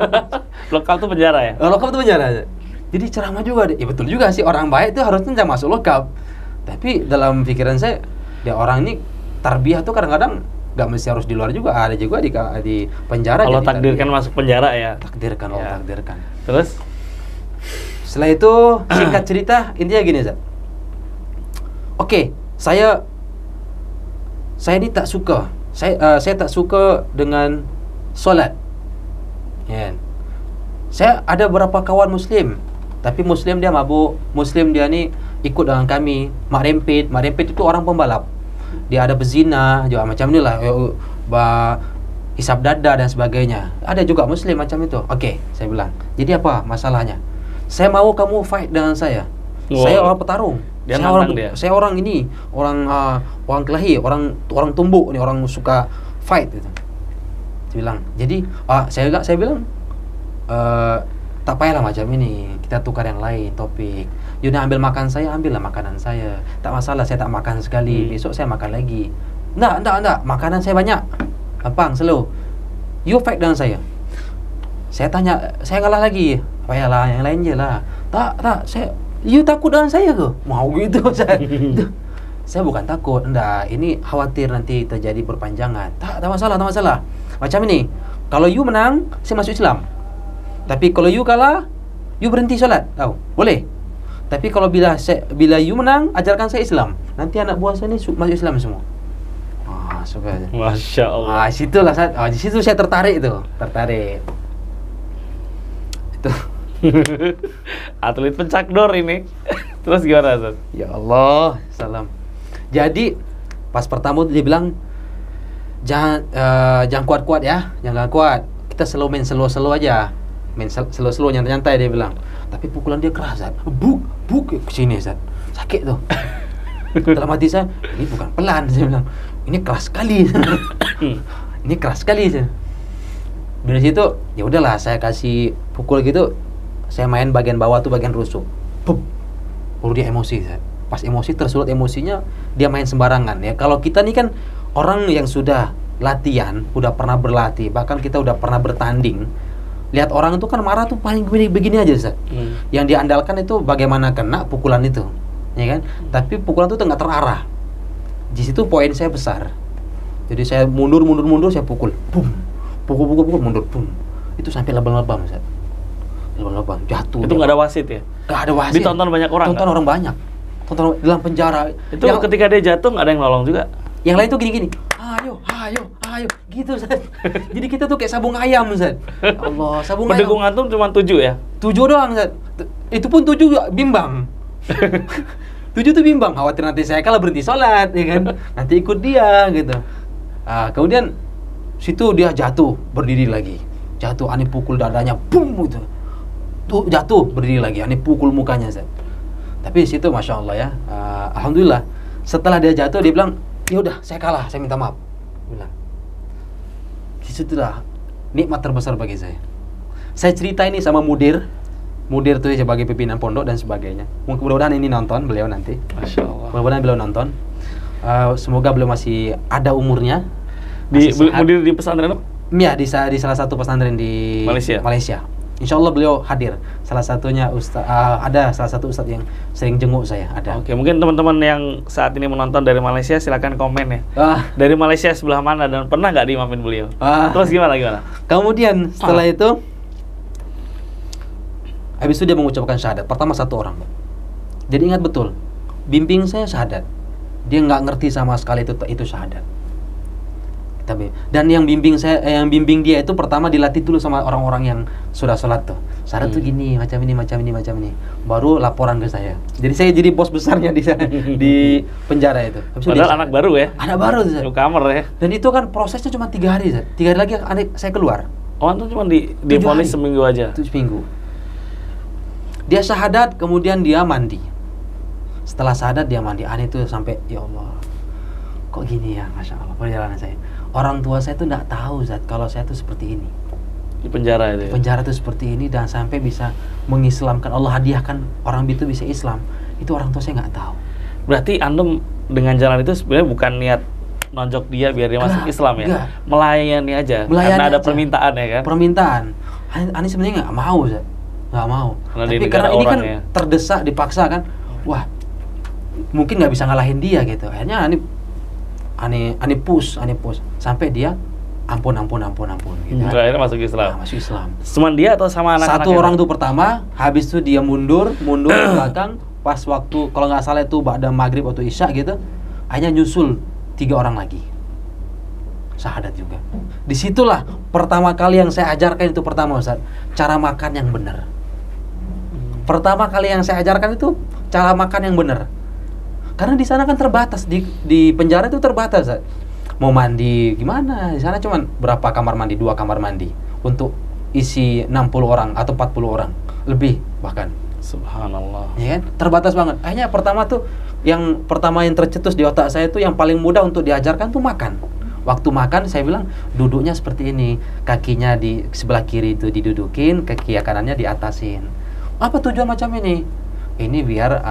Lokal tuh penjara ya?
Lokap itu penjara. Jadi ceramah juga. Ya betul juga sih, orang baik itu harusnya jangan masuk lokap. Tapi dalam pikiran saya, dia orang ini tarbiyah tuh kadang-kadang nggak mesti harus di luar juga, ada juga di penjara.
Kalau takdirkan masuk penjara ya.
Takdirkan, Allah takdirkan.
Terus?
Setelah itu singkat cerita intinya gini, Zat. Oke, saya ini tak suka. Saya tak suka dengan solat. Ya. Saya ada beberapa kawan muslim, tapi muslim dia mabuk, muslim dia ni ikut dengan kami, mak rempit itu orang pembalap. Dia ada berzina juga macam ni lah, hisap dada dan sebagainya. Ada juga muslim macam itu. Okey, saya bilang. Jadi apa masalahnya? Saya mau kamu fight dengan saya.
Wow.
Saya orang petarung. Saya orang ini, orang kelahi, orang tumbuk ni, orang suka fight gitu. Saya bilang. Jadi saya bilang tak payahlah macam ini. Kita tukar yang lain topik. You nak ambil makan saya, ambillah makanan saya. Tak masalah, saya tak makan sekali. Besok saya makan lagi. Enggak. Makanan saya banyak. Gampang, slow. You fight dengan saya. Saya tanya, saya ngalah lagi. Payahlah, yang lain je lah. Tak, you takut dengan saya ke? Mau gitu saya. Saya bukan takut. Enggak, ini khawatir nanti terjadi perpanjangan. Tak masalah. Macam ini. Kalau you menang, saya masuk Islam. Tapi kalau you kalah, you berhenti solat. Tahu? Boleh. Tapi kalau bila you menang, ajarkan saya Islam. Nanti anak buah saya ni masuk Islam semua. Suka aja.
Masya Allah.
Situlah di situ saya tertarik itu. Itu.
Atlet pencakdor ini. Terus gimana, Ustaz?
Ya Allah, salam. Jadi pas pertama dia bilang jangan kuat-kuat ya, jangan kuat. Kita slow aja. main slow-slow, nyantai-nyantai dia bilang. Tapi pukulan dia keras, Zat. Buk ke sini, Zat. Sakit tuh. Dalam hati saya, ini bukan pelan, saya bilang. Ini keras sekali. Ini keras sekali, saya. Dari situ, ya udahlah, saya kasih pukul gitu. Saya main bagian bawah tuh bagian rusuk. Pup. Baru dia emosi, Zat. Pas emosi, tersulut emosinya, dia main sembarangan. Ya kalau kita nih kan orang yang sudah latihan, udah pernah berlatih, bahkan kita udah pernah bertanding. Lihat orang itu kan marah tuh paling begini aja, Zat. Yang diandalkan itu bagaimana kena pukulan itu, ya kan? Tapi pukulan itu nggak terarah. Di situ poin saya besar. Jadi saya mundur, saya pukul, boom, pukul, mundur, boom. Itu sampai lebam-lebam, Zat. Lebam-lebam, jatuh.
Itu nggak ada wasit ya?
Nggak ada wasit.
Ditonton banyak orang.
Tonton orang banyak. Tonton dalam penjara.
Itu ketika dia jatuh nggak ada yang nolong juga?
Yang lain tuh gini-gini. Ayo, gitu, Zat. Jadi kita tuh kayak sabung ayam, Zat. Allah, sabung ayam.
Pendukung antum cuma 7 ya?
7 doang, Zat. Itu pun 7 bimbang. 7 tuh bimbang, khawatir nanti saya kalah berhenti sholat, ya kan? Nanti ikut dia, gitu. Kemudian situ dia jatuh, berdiri lagi. Jatuh, Ani pukul dadanya, boom, gitu. Tuh jatuh, berdiri lagi, Ani pukul mukanya, Zat. Tapi di situ, masya Allah ya, alhamdulillah. Setelah dia jatuh, dia bilang, ya udah, saya kalah, saya minta maaf. Bilang. Disitulah nikmat terbesar bagi saya. Saya cerita ini sama mudir tuh sebagai pimpinan pondok dan sebagainya. Mudah-mudahan ini nonton beliau nanti.
Masya Allah.
Mudah-mudahan beliau nonton. Semoga beliau masih ada umurnya.
Mudir di pesantren?
Iya, di salah satu pesantren di Malaysia. Insya Allah beliau hadir. Salah satunya ada salah satu ustadz yang sering jenguk saya. Ada.
Oke, mungkin teman-teman yang saat ini menonton dari Malaysia silakan komen ya. Dari Malaysia sebelah mana dan pernah nggak diimamin beliau? Terus gimana?
Kemudian setelah itu, habis itu dia mengucapkan syahadat. Pertama 1 orang. Jadi ingat betul, bimbing saya syahadat. Dia nggak ngerti sama sekali itu syahadat. Dan yang bimbing dia itu pertama dilatih dulu sama orang-orang yang sudah sholat tuh. Syarat tuh gini, macam ini. Baru laporan ke saya. Jadi saya jadi bos besarnya di penjara itu.
Padahal anak baru ya?
Anak baru tuh.
Newcomer ya?
Dan itu kan prosesnya cuma 3 hari. 3 hari lagi saya keluar.
Oh, itu cuma divonis seminggu aja?
Itu seminggu. Dia syahadat, kemudian dia mandi. Setelah syahadat dia mandi. Aneh itu sampai, ya Allah, kok gini ya, Masya Allah, perjalanan saya. Orang tua saya tuh nggak tahu, Zat, kalau saya tuh seperti ini.
Di penjara itu ya?
Di penjara tuh seperti ini dan sampai bisa mengislamkan. Allah hadiahkan orang itu bisa Islam. Itu orang tua saya nggak tahu.
Berarti antum dengan jalan itu sebenarnya bukan niat nonjok dia biar dia masuk Islam ya? Enggak. Melayani aja. Karena ada permintaan ya kan?
Permintaan. Ani sebenarnya nggak mau, Zat. Nggak mau. Tapi karena ini kan ya, terdesak, dipaksa kan. Wah, mungkin nggak bisa ngalahin dia gitu. Akhirnya Ani push sampai dia ampun gitu.
Akhirnya masuk Islam.
Masuk Islam.
Cuman dia atau sama anak-anak?
Satu orang tuh pertama, habis itu dia mundur ke belakang. Pas waktu kalau nggak salah itu ba'da maghrib atau isya gitu, hanya nyusul 3 orang lagi. Syahadat juga. Disitulah pertama kali yang saya ajarkan itu pertama, Ustaz, cara makan yang benar. Pertama kali yang saya ajarkan itu cara makan yang benar. Karena di sana kan terbatas, di penjara itu terbatas, Zat. Mau mandi gimana? Di sana cuma berapa kamar mandi? 2 kamar mandi untuk isi 60 orang atau 40 orang lebih bahkan.
Subhanallah.
Ya kan? Terbatas banget. Akhirnya yang pertama yang tercetus di otak saya itu yang paling mudah untuk diajarkan tuh makan. Waktu makan saya bilang duduknya seperti ini, kakinya di sebelah kiri itu didudukin, kaki kanannya diatasin. Apa tujuan macam ini? Ini biar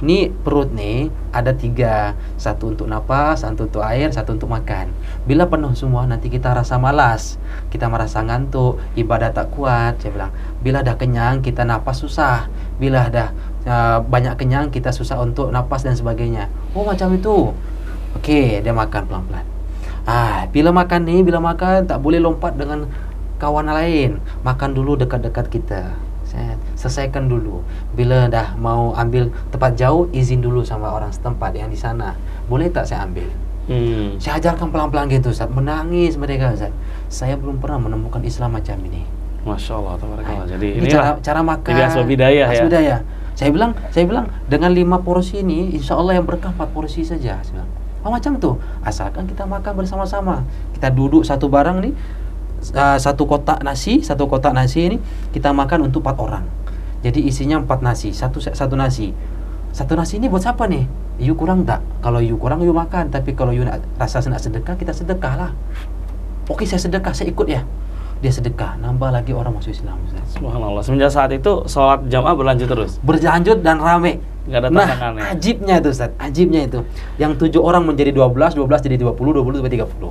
ini perut nih ada 3, 1 untuk napas, 1 untuk air, 1 untuk makan. Bila penuh semua nanti kita rasa malas, kita merasa ngantuk, ibadah tak kuat. Saya bilang, bila dah kenyang kita napas susah, bila dah banyak kenyang kita susah untuk napas dan sebagainya. Oh macam itu. Oke, dia makan pelan-pelan. Bila makan tak boleh lompat dengan kawan lain. Makan dulu dekat-dekat kita. Selesaikan dulu. Bila dah mau ambil tempat jauh, izin dulu sama orang setempat yang di sana. Boleh tak saya ambil? Saya ajarkan pelan-pelan gitu, Ustaz. Menangis mereka, Ustaz. Saya belum pernah menemukan Islam macam ini.
Masya Allah, tabarakallah. Jadi
ini cara makan.
Jadi asbab hidayah ya.
Hidayah. Saya bilang dengan 5 porsi ini, insya Allah yang berkah 4 porsi saja. Saya bilang, macam tuh. Asalkan kita makan bersama-sama. Kita duduk satu barang nih. satu kotak nasi ini kita makan untuk 4 orang. Jadi isinya 4 nasi, satu nasi. Satu nasi ini buat siapa nih? You kurang tak? Kalau you kurang you makan, tapi kalau you rasa nak sedekah, kita sedekah lah. Oke, saya sedekah, saya ikut ya. Dia sedekah, nambah lagi orang masuk Islam.
Subhanallah. Semenjak saat itu sholat jamaah berlanjut terus.
Berlanjut dan rame.
Nggak ada tantangannya.
Nah, ajibnya itu Ustaz, ajibnya itu. Yang 7 orang menjadi 12 jadi 20 sampai 30.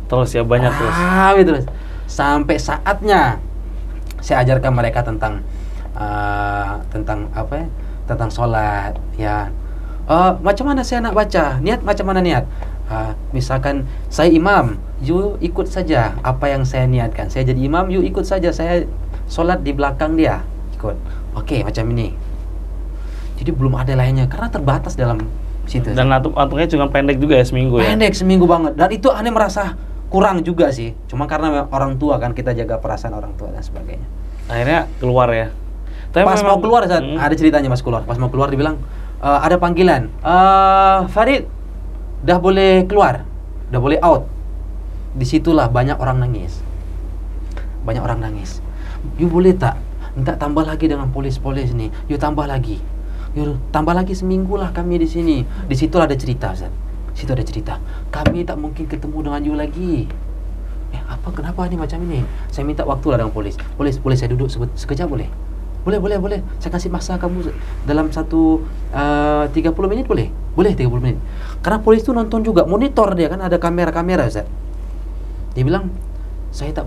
Terus ya banyak terus.
Terus. Sampai saatnya saya ajarkan mereka tentang apa ya? Tentang sholat ya. Macam mana saya nak baca? Niat macam mana niat? Misalkan saya imam, you ikut saja apa yang saya niatkan. Saya jadi imam, you ikut saja. Saya sholat di belakang dia, ikut. Oke, macam ini. Jadi belum ada lainnya karena terbatas dalam situ.
Dan antungnya cuma pendek juga ya, seminggu ya.
Pendek seminggu banget. Dan itu aneh merasa kurang juga sih. Cuma karena orang tua kan, kita jaga perasaan orang tua dan sebagainya.
Akhirnya keluar ya. Tapi
pas mau keluar saat ada ceritanya mas keluar. Pas mau keluar dibilang ada panggilan. Farid, dah boleh keluar, dah boleh out. Disitulah banyak orang nangis. Banyak orang nangis. You boleh tak minta tambah lagi dengan polis-polis nih? You tambah lagi. You tambah lagi seminggu lah kami di sini. Di situlah ada cerita, Ustaz. Situ ada cerita. Kami tak mungkin ketemu dengan you lagi. Apa kenapa ini macam ini? Saya minta waktu lah dengan polis. Polis, boleh saya duduk sekejap boleh? Boleh. Saya kasih masa kamu dalam 30 menit boleh? Boleh 30 menit. Karena polis itu nonton juga, monitor dia kan, ada kamera-kamera, Ustaz. Dia bilang, saya tak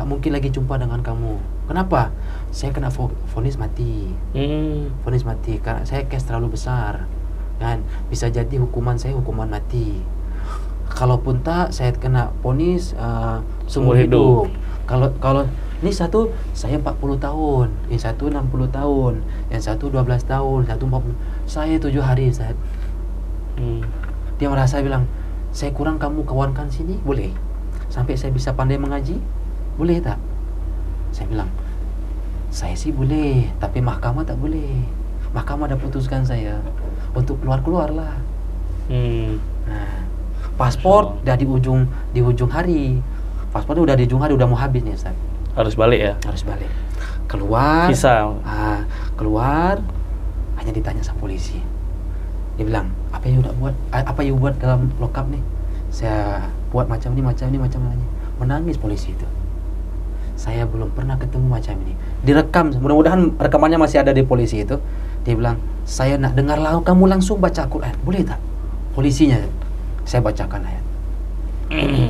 mungkin lagi jumpa dengan kamu. Kenapa? Saya kena vonis mati. Vonis mati karena saya case terlalu besar. Kan? Bisa jadi hukuman saya hukuman mati. Kalaupun tak, saya kena vonis seumur hidup. Kalau ini satu saya 40 tahun, yang satu 60 tahun, yang satu 12 tahun, satu 40. Saya 7 hari, Ustaz. Dia merasa bilang, saya kurang kamu kawankan sini, boleh? Sampai saya bisa pandai mengaji, boleh tak? Saya bilang, saya sih boleh, tapi mahkamah tak boleh. Mahkamah dah putuskan saya untuk keluar lah. Nah, paspor dah di ujung hari. Paspornya udah di ujung hari, udah mau habis nih, Ustaz.
Harus balik ya? Harus
balik. Keluar.
Visa.
Keluar, hanya ditanya sama polisi. Dia bilang, apa yang udah buat? Apa yang buat dalam lokap nih? Saya buat macam ini. Menangis polisi itu. Saya belum pernah ketemu macam ini. Direkam, mudah-mudahan rekamannya masih ada di polisi itu. Dia bilang, saya nak dengar kamu langsung baca Al-Quran. Boleh tak? Polisinya, saya bacakan ayat.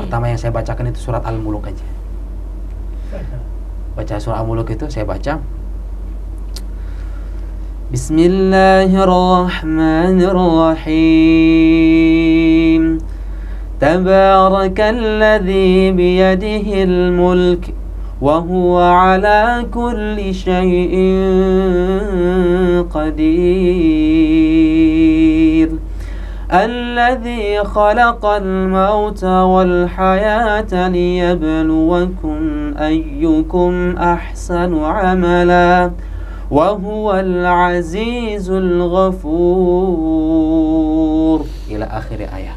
Pertama yang saya bacakan itu surat Al-Muluk aja. Baca surah Al-Muluk itu saya baca. Bismillahirrahmanirrahim. Tabarakalladzi biyadihil mulk wa huwa ala kulli syai'in qadir. الذي خلق الموت والحياة ليبلوكم أيكم أحسن عملا وهو العزيز الغفور إلى آخر ayat.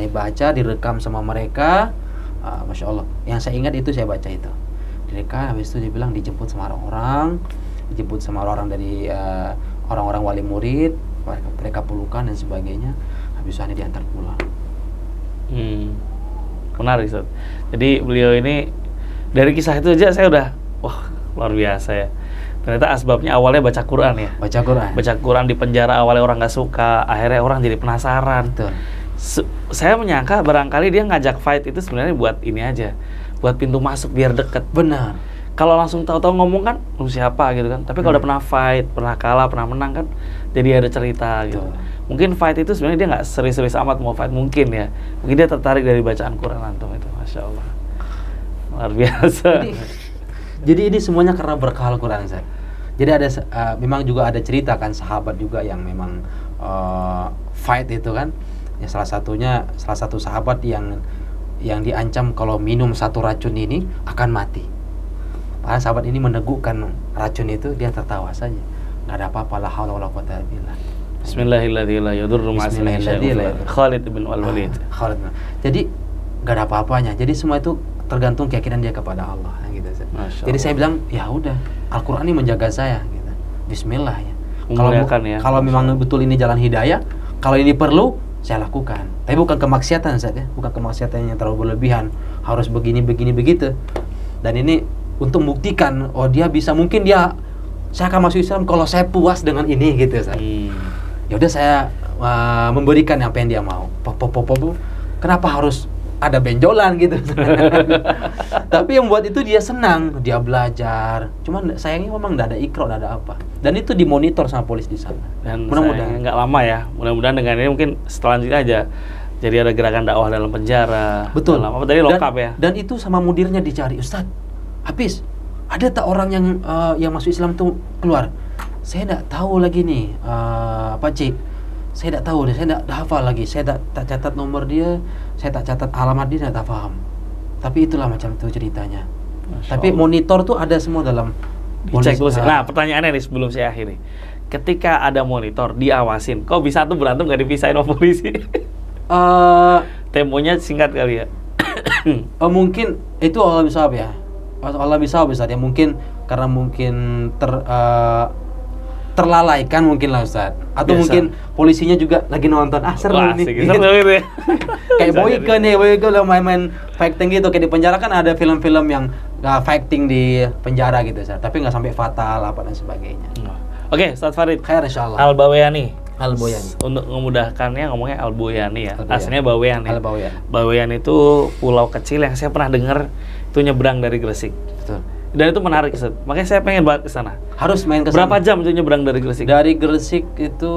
Ini baca, direkam sama mereka. Masya Allah. Yang saya ingat itu saya baca itu. Direkam, habis itu dia bilang dijemput sama orang-orang dari orang-orang wali murid. Mereka pelukan dan sebagainya. Habis itu diantar pulang.
Menarik, Ustaz. Jadi beliau ini dari kisah itu aja saya udah wah luar biasa ya. Ternyata asbabnya awalnya baca Quran ya. Baca Quran di penjara awalnya orang nggak suka, akhirnya orang jadi penasaran. Betul. Saya menyangka barangkali dia ngajak fight itu sebenarnya buat ini aja, buat pintu masuk biar deket.
Benar.
Kalau langsung tahu-tahu ngomong kan, lu siapa gitu kan. Tapi kalau udah pernah fight, pernah kalah, pernah menang kan, jadi ada cerita gitu. Mungkin fight itu sebenarnya dia nggak serius-serius amat mau fight mungkin ya. Mungkin dia tertarik dari bacaan Quran antum itu, masya Allah, luar biasa.
Jadi ini semuanya karena berkah Al-Quran, Ustaz. Jadi ada memang juga ada cerita kan sahabat juga yang memang fight itu kan. Ya salah satu sahabat yang diancam kalau minum satu racun ini akan mati. Padahal sahabat ini meneguhkan racun itu, dia tertawa saja. Nggak ada apa-apa, la haula wala quwwata illa billah.
Bismillahirrahmanirrahim. La yadurru ma'asmihi syai'un. Khalid bin Walid.
Jadi nggak ada apa-apanya. Jadi semua itu tergantung keyakinan dia kepada Allah gitu. Jadi saya bilang ya udah, Al-Qur'an ini menjaga saya gitu. Bismillah ya. Kalau memang betul ini jalan hidayah, kalau ini perlu saya lakukan. Tapi bukan kemaksiatan Ustaz ya, bukan kemaksiatan yang terlalu berlebihan, harus begini begitu. Dan ini untuk membuktikan dia bisa, mungkin saya akan masuk Islam kalau saya puas dengan ini gitu Ustaz. Ya udah saya memberikan apa yang dia mau. Kenapa harus ada benjolan gitu? Tapi yang buat itu dia senang, dia belajar. Cuman sayangnya memang nggak ada ikrar, nggak ada apa. Dan itu dimonitor sama polisi di sana.
Dan mudah-mudahan nggak lama ya. Mudah-mudahan dengan ini mungkin selanjutnya aja jadi ada gerakan dakwah dalam penjara.
Betul.
Apa tadi lokap ya?
Dan itu sama mudirnya dicari, Ustadz. Habis ada tak orang yang masuk Islam tuh keluar? Saya nggak tahu lagi nih, Pak Cik. Saya tidak tahu, saya tidak hafal lagi, saya tak catat nomor dia, saya tak catat alamat dia, saya tak paham. Tapi itulah macam itu ceritanya. Tapi monitor tuh ada semua dalam
dicek terus. Nah, pertanyaannya nih sebelum saya akhiri, ketika ada monitor diawasin, kok bisa tuh berantem nggak dipisahin sama polisi? Temponya singkat kali ya.
Mungkin itu Allah bisa ya. Allah bisa ya, mungkin karena terlalaikan mungkin lah Ustaz. Atau
biasa.
Mungkin polisinya juga lagi nonton, seru nih.
Seru gitu ya.
Kayak Boyke lah main fighting gitu. Kayak di penjara kan ada film-film yang fighting di penjara gitu Ustaz. Tapi nggak sampai fatal apa dan sebagainya.
Oke, Ustaz Farid.
Khair insyaallah.
Al-Baweani.
Untuk
memudahkannya ngomongnya Al-Baweani ya. Aslinya Bawean ya. Bawean itu pulau kecil yang saya pernah dengar itu nyebrang dari Gresik. Betul. Dan itu menarik, Ustaz. Makanya saya pengen banget ke sana.
Harus main ke sana.
Berapa jam itu nyebrang dari Gresik?
Dari Gresik itu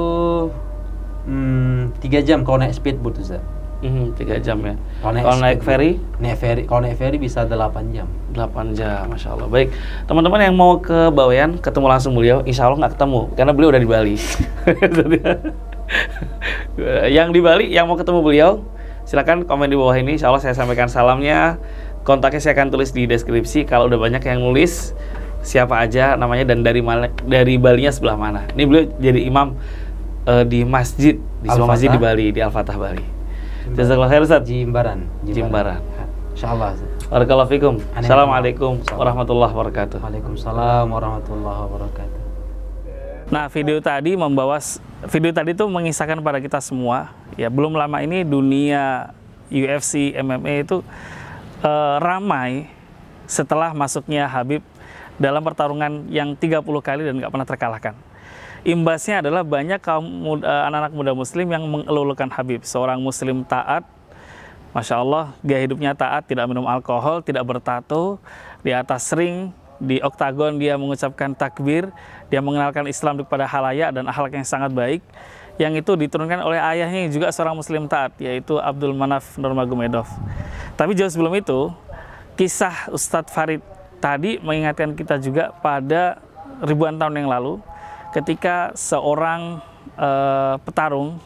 3 jam kalau naik speedboat, Ustaz.
3 jam ya. Kalau naik ferry?
Kalau naik ferry bisa 8 jam.
8 jam, Masya Allah. Baik, teman-teman yang mau ke Bawean, ketemu langsung beliau, insya Allah nggak ketemu, karena beliau udah di Bali. Yang di Bali, yang mau ketemu beliau, silakan komen di bawah ini, insya Allah saya sampaikan salamnya. Kontaknya saya akan tulis di deskripsi. Kalau udah banyak yang nulis siapa aja namanya dan dari Balinya sebelah mana. Ini beliau jadi imam di masjid, di sebuah masjid di Bali, di Al-Fatah Bali. Jazakallah khair Ustaz.
Jimbaran. Insyaallah.
Barakallahu fikum. Assalamualaikum warahmatullahi wabarakatuh.
Waalaikumsalam warahmatullahi wabarakatuh.
Nah, video tadi tuh mengisahkan pada kita semua, ya belum lama ini dunia UFC MMA itu ramai setelah masuknya Habib dalam pertarungan yang 30 kali dan nggak pernah terkalahkan. Imbasnya adalah banyak anak-anak muda muslim yang mengelulukan Habib, seorang muslim taat, Masya Allah, gaya hidupnya taat, tidak minum alkohol, tidak bertato, di atas ring, di oktagon dia mengucapkan takbir, dia mengenalkan Islam kepada halayak dan akhlak yang sangat baik, yang itu diturunkan oleh ayahnya yang juga seorang muslim taat, yaitu Abdul Manaf Nurmagomedov. Tapi jauh sebelum itu, kisah Ustadz Farid tadi mengingatkan kita juga pada ribuan tahun yang lalu, ketika seorang petarung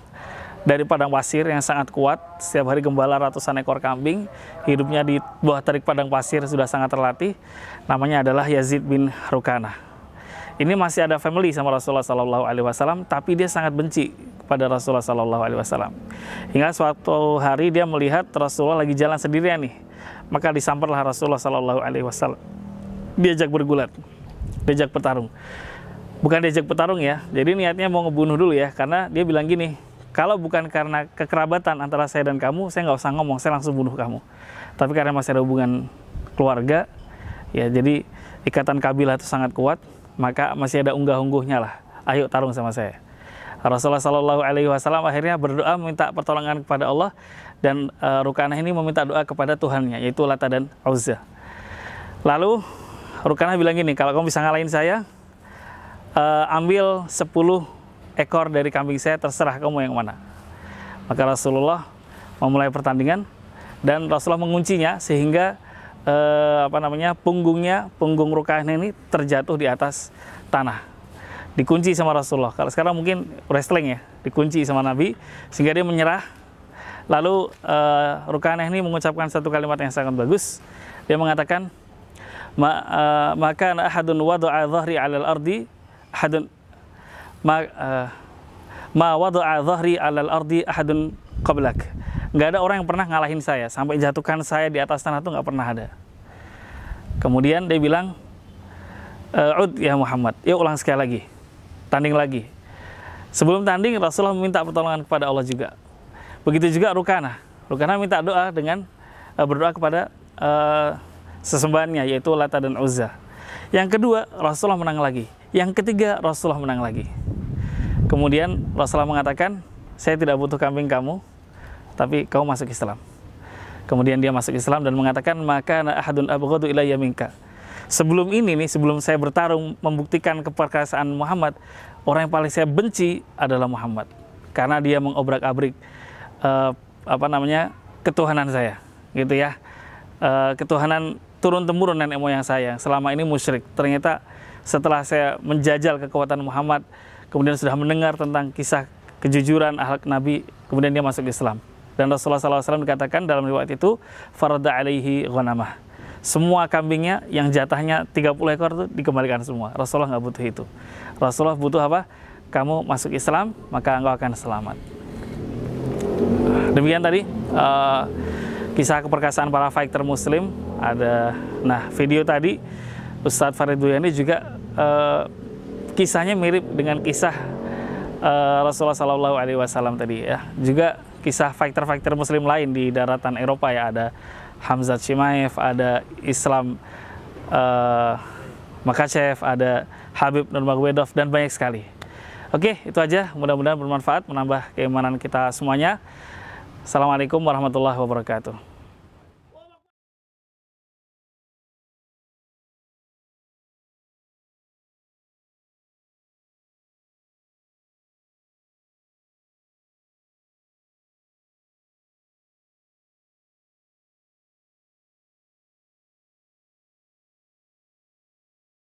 dari padang pasir yang sangat kuat, setiap hari gembala ratusan ekor kambing, hidupnya di bawah terik padang pasir, sudah sangat terlatih, namanya adalah Yazid bin Rukanah. Ini masih ada family sama Rasulullah SAW, tapi dia sangat benci kepada Rasulullah SAW. Hingga suatu hari dia melihat Rasulullah lagi jalan sendirian nih, maka disamperlah Rasulullah SAW. Diajak bergulat, diajak bertarung. Bukan diajak bertarung ya, jadi niatnya mau ngebunuh dulu ya, karena dia bilang gini, kalau bukan karena kekerabatan antara saya dan kamu, saya nggak usah ngomong, saya langsung bunuh kamu. Tapi karena masih ada hubungan keluarga, ya jadi ikatan kabilah itu sangat kuat, maka masih ada unggah-ungguhnya lah. Ayo taruh sama saya. Rasulullah SAW akhirnya berdoa meminta pertolongan kepada Allah, dan Rukanah ini meminta doa kepada Tuhannya, yaitu Lata dan Uzza. Lalu Rukanah bilang gini, kalau kamu bisa ngalahin saya, ambil 10 ekor dari kambing saya, terserah kamu yang mana. Maka Rasulullah memulai pertandingan, dan Rasulullah menguncinya sehingga punggung Rukanah ini terjatuh di atas tanah, dikunci sama Rasulullah. Kalau sekarang mungkin wrestling ya, dikunci sama Nabi sehingga dia menyerah. Lalu Rukanah ini mengucapkan satu kalimat yang sangat bagus. Dia mengatakan, maka ahadun wada'a dhahri 'alal ardi ahadun ma wada'a dhahri 'alal ardi ahadun qablak. Nggak ada orang yang pernah ngalahin saya, sampai jatuhkan saya di atas tanah itu nggak pernah ada. Kemudian dia bilang, Ud ya Muhammad, yuk ulang sekali lagi, tanding lagi. Sebelum tanding, Rasulullah meminta pertolongan kepada Allah juga. Begitu juga Rukanah. Rukanah minta doa dengan berdoa kepada sesembahannya, yaitu Lata dan Uzza. Yang kedua, Rasulullah menang lagi. Yang ketiga, Rasulullah menang lagi. Kemudian Rasulullah mengatakan, saya tidak butuh kambing kamu, tapi kau masuk Islam. Kemudian dia masuk Islam dan mengatakan, maka ahadun abghadu ilayya minka. Sebelum ini nih, sebelum saya bertarung membuktikan keperkasaan Muhammad, orang yang paling saya benci adalah Muhammad, karena dia mengobrak-abrik ketuhanan saya, gitu ya. Ketuhanan turun temurun nenek moyang saya selama ini musyrik. Ternyata setelah saya menjajal kekuatan Muhammad, kemudian sudah mendengar tentang kisah kejujuran akhlak Nabi, kemudian dia masuk Islam. Dan Rasulullah SAW dikatakan dalam riwayat itu, farada alaihi ghanamah. Semua kambingnya yang jatahnya 30 ekor itu dikembalikan semua. Rasulullah nggak butuh itu. Rasulullah butuh apa? Kamu masuk Islam, maka engkau akan selamat. Demikian tadi kisah keperkasaan para fighter Muslim. Nah, video tadi Ustadz Farid Duyani juga kisahnya mirip dengan kisah Rasulullah SAW tadi ya. Juga kisah fighter-fighter Muslim lain di daratan Eropa ya, ada Hamzat Chimaev, ada Islam Makachev, ada Habib Nurmagomedov, dan banyak sekali. Oke, itu aja. Mudah-mudahan bermanfaat, menambah keimanan kita semuanya. Assalamualaikum warahmatullahi wabarakatuh.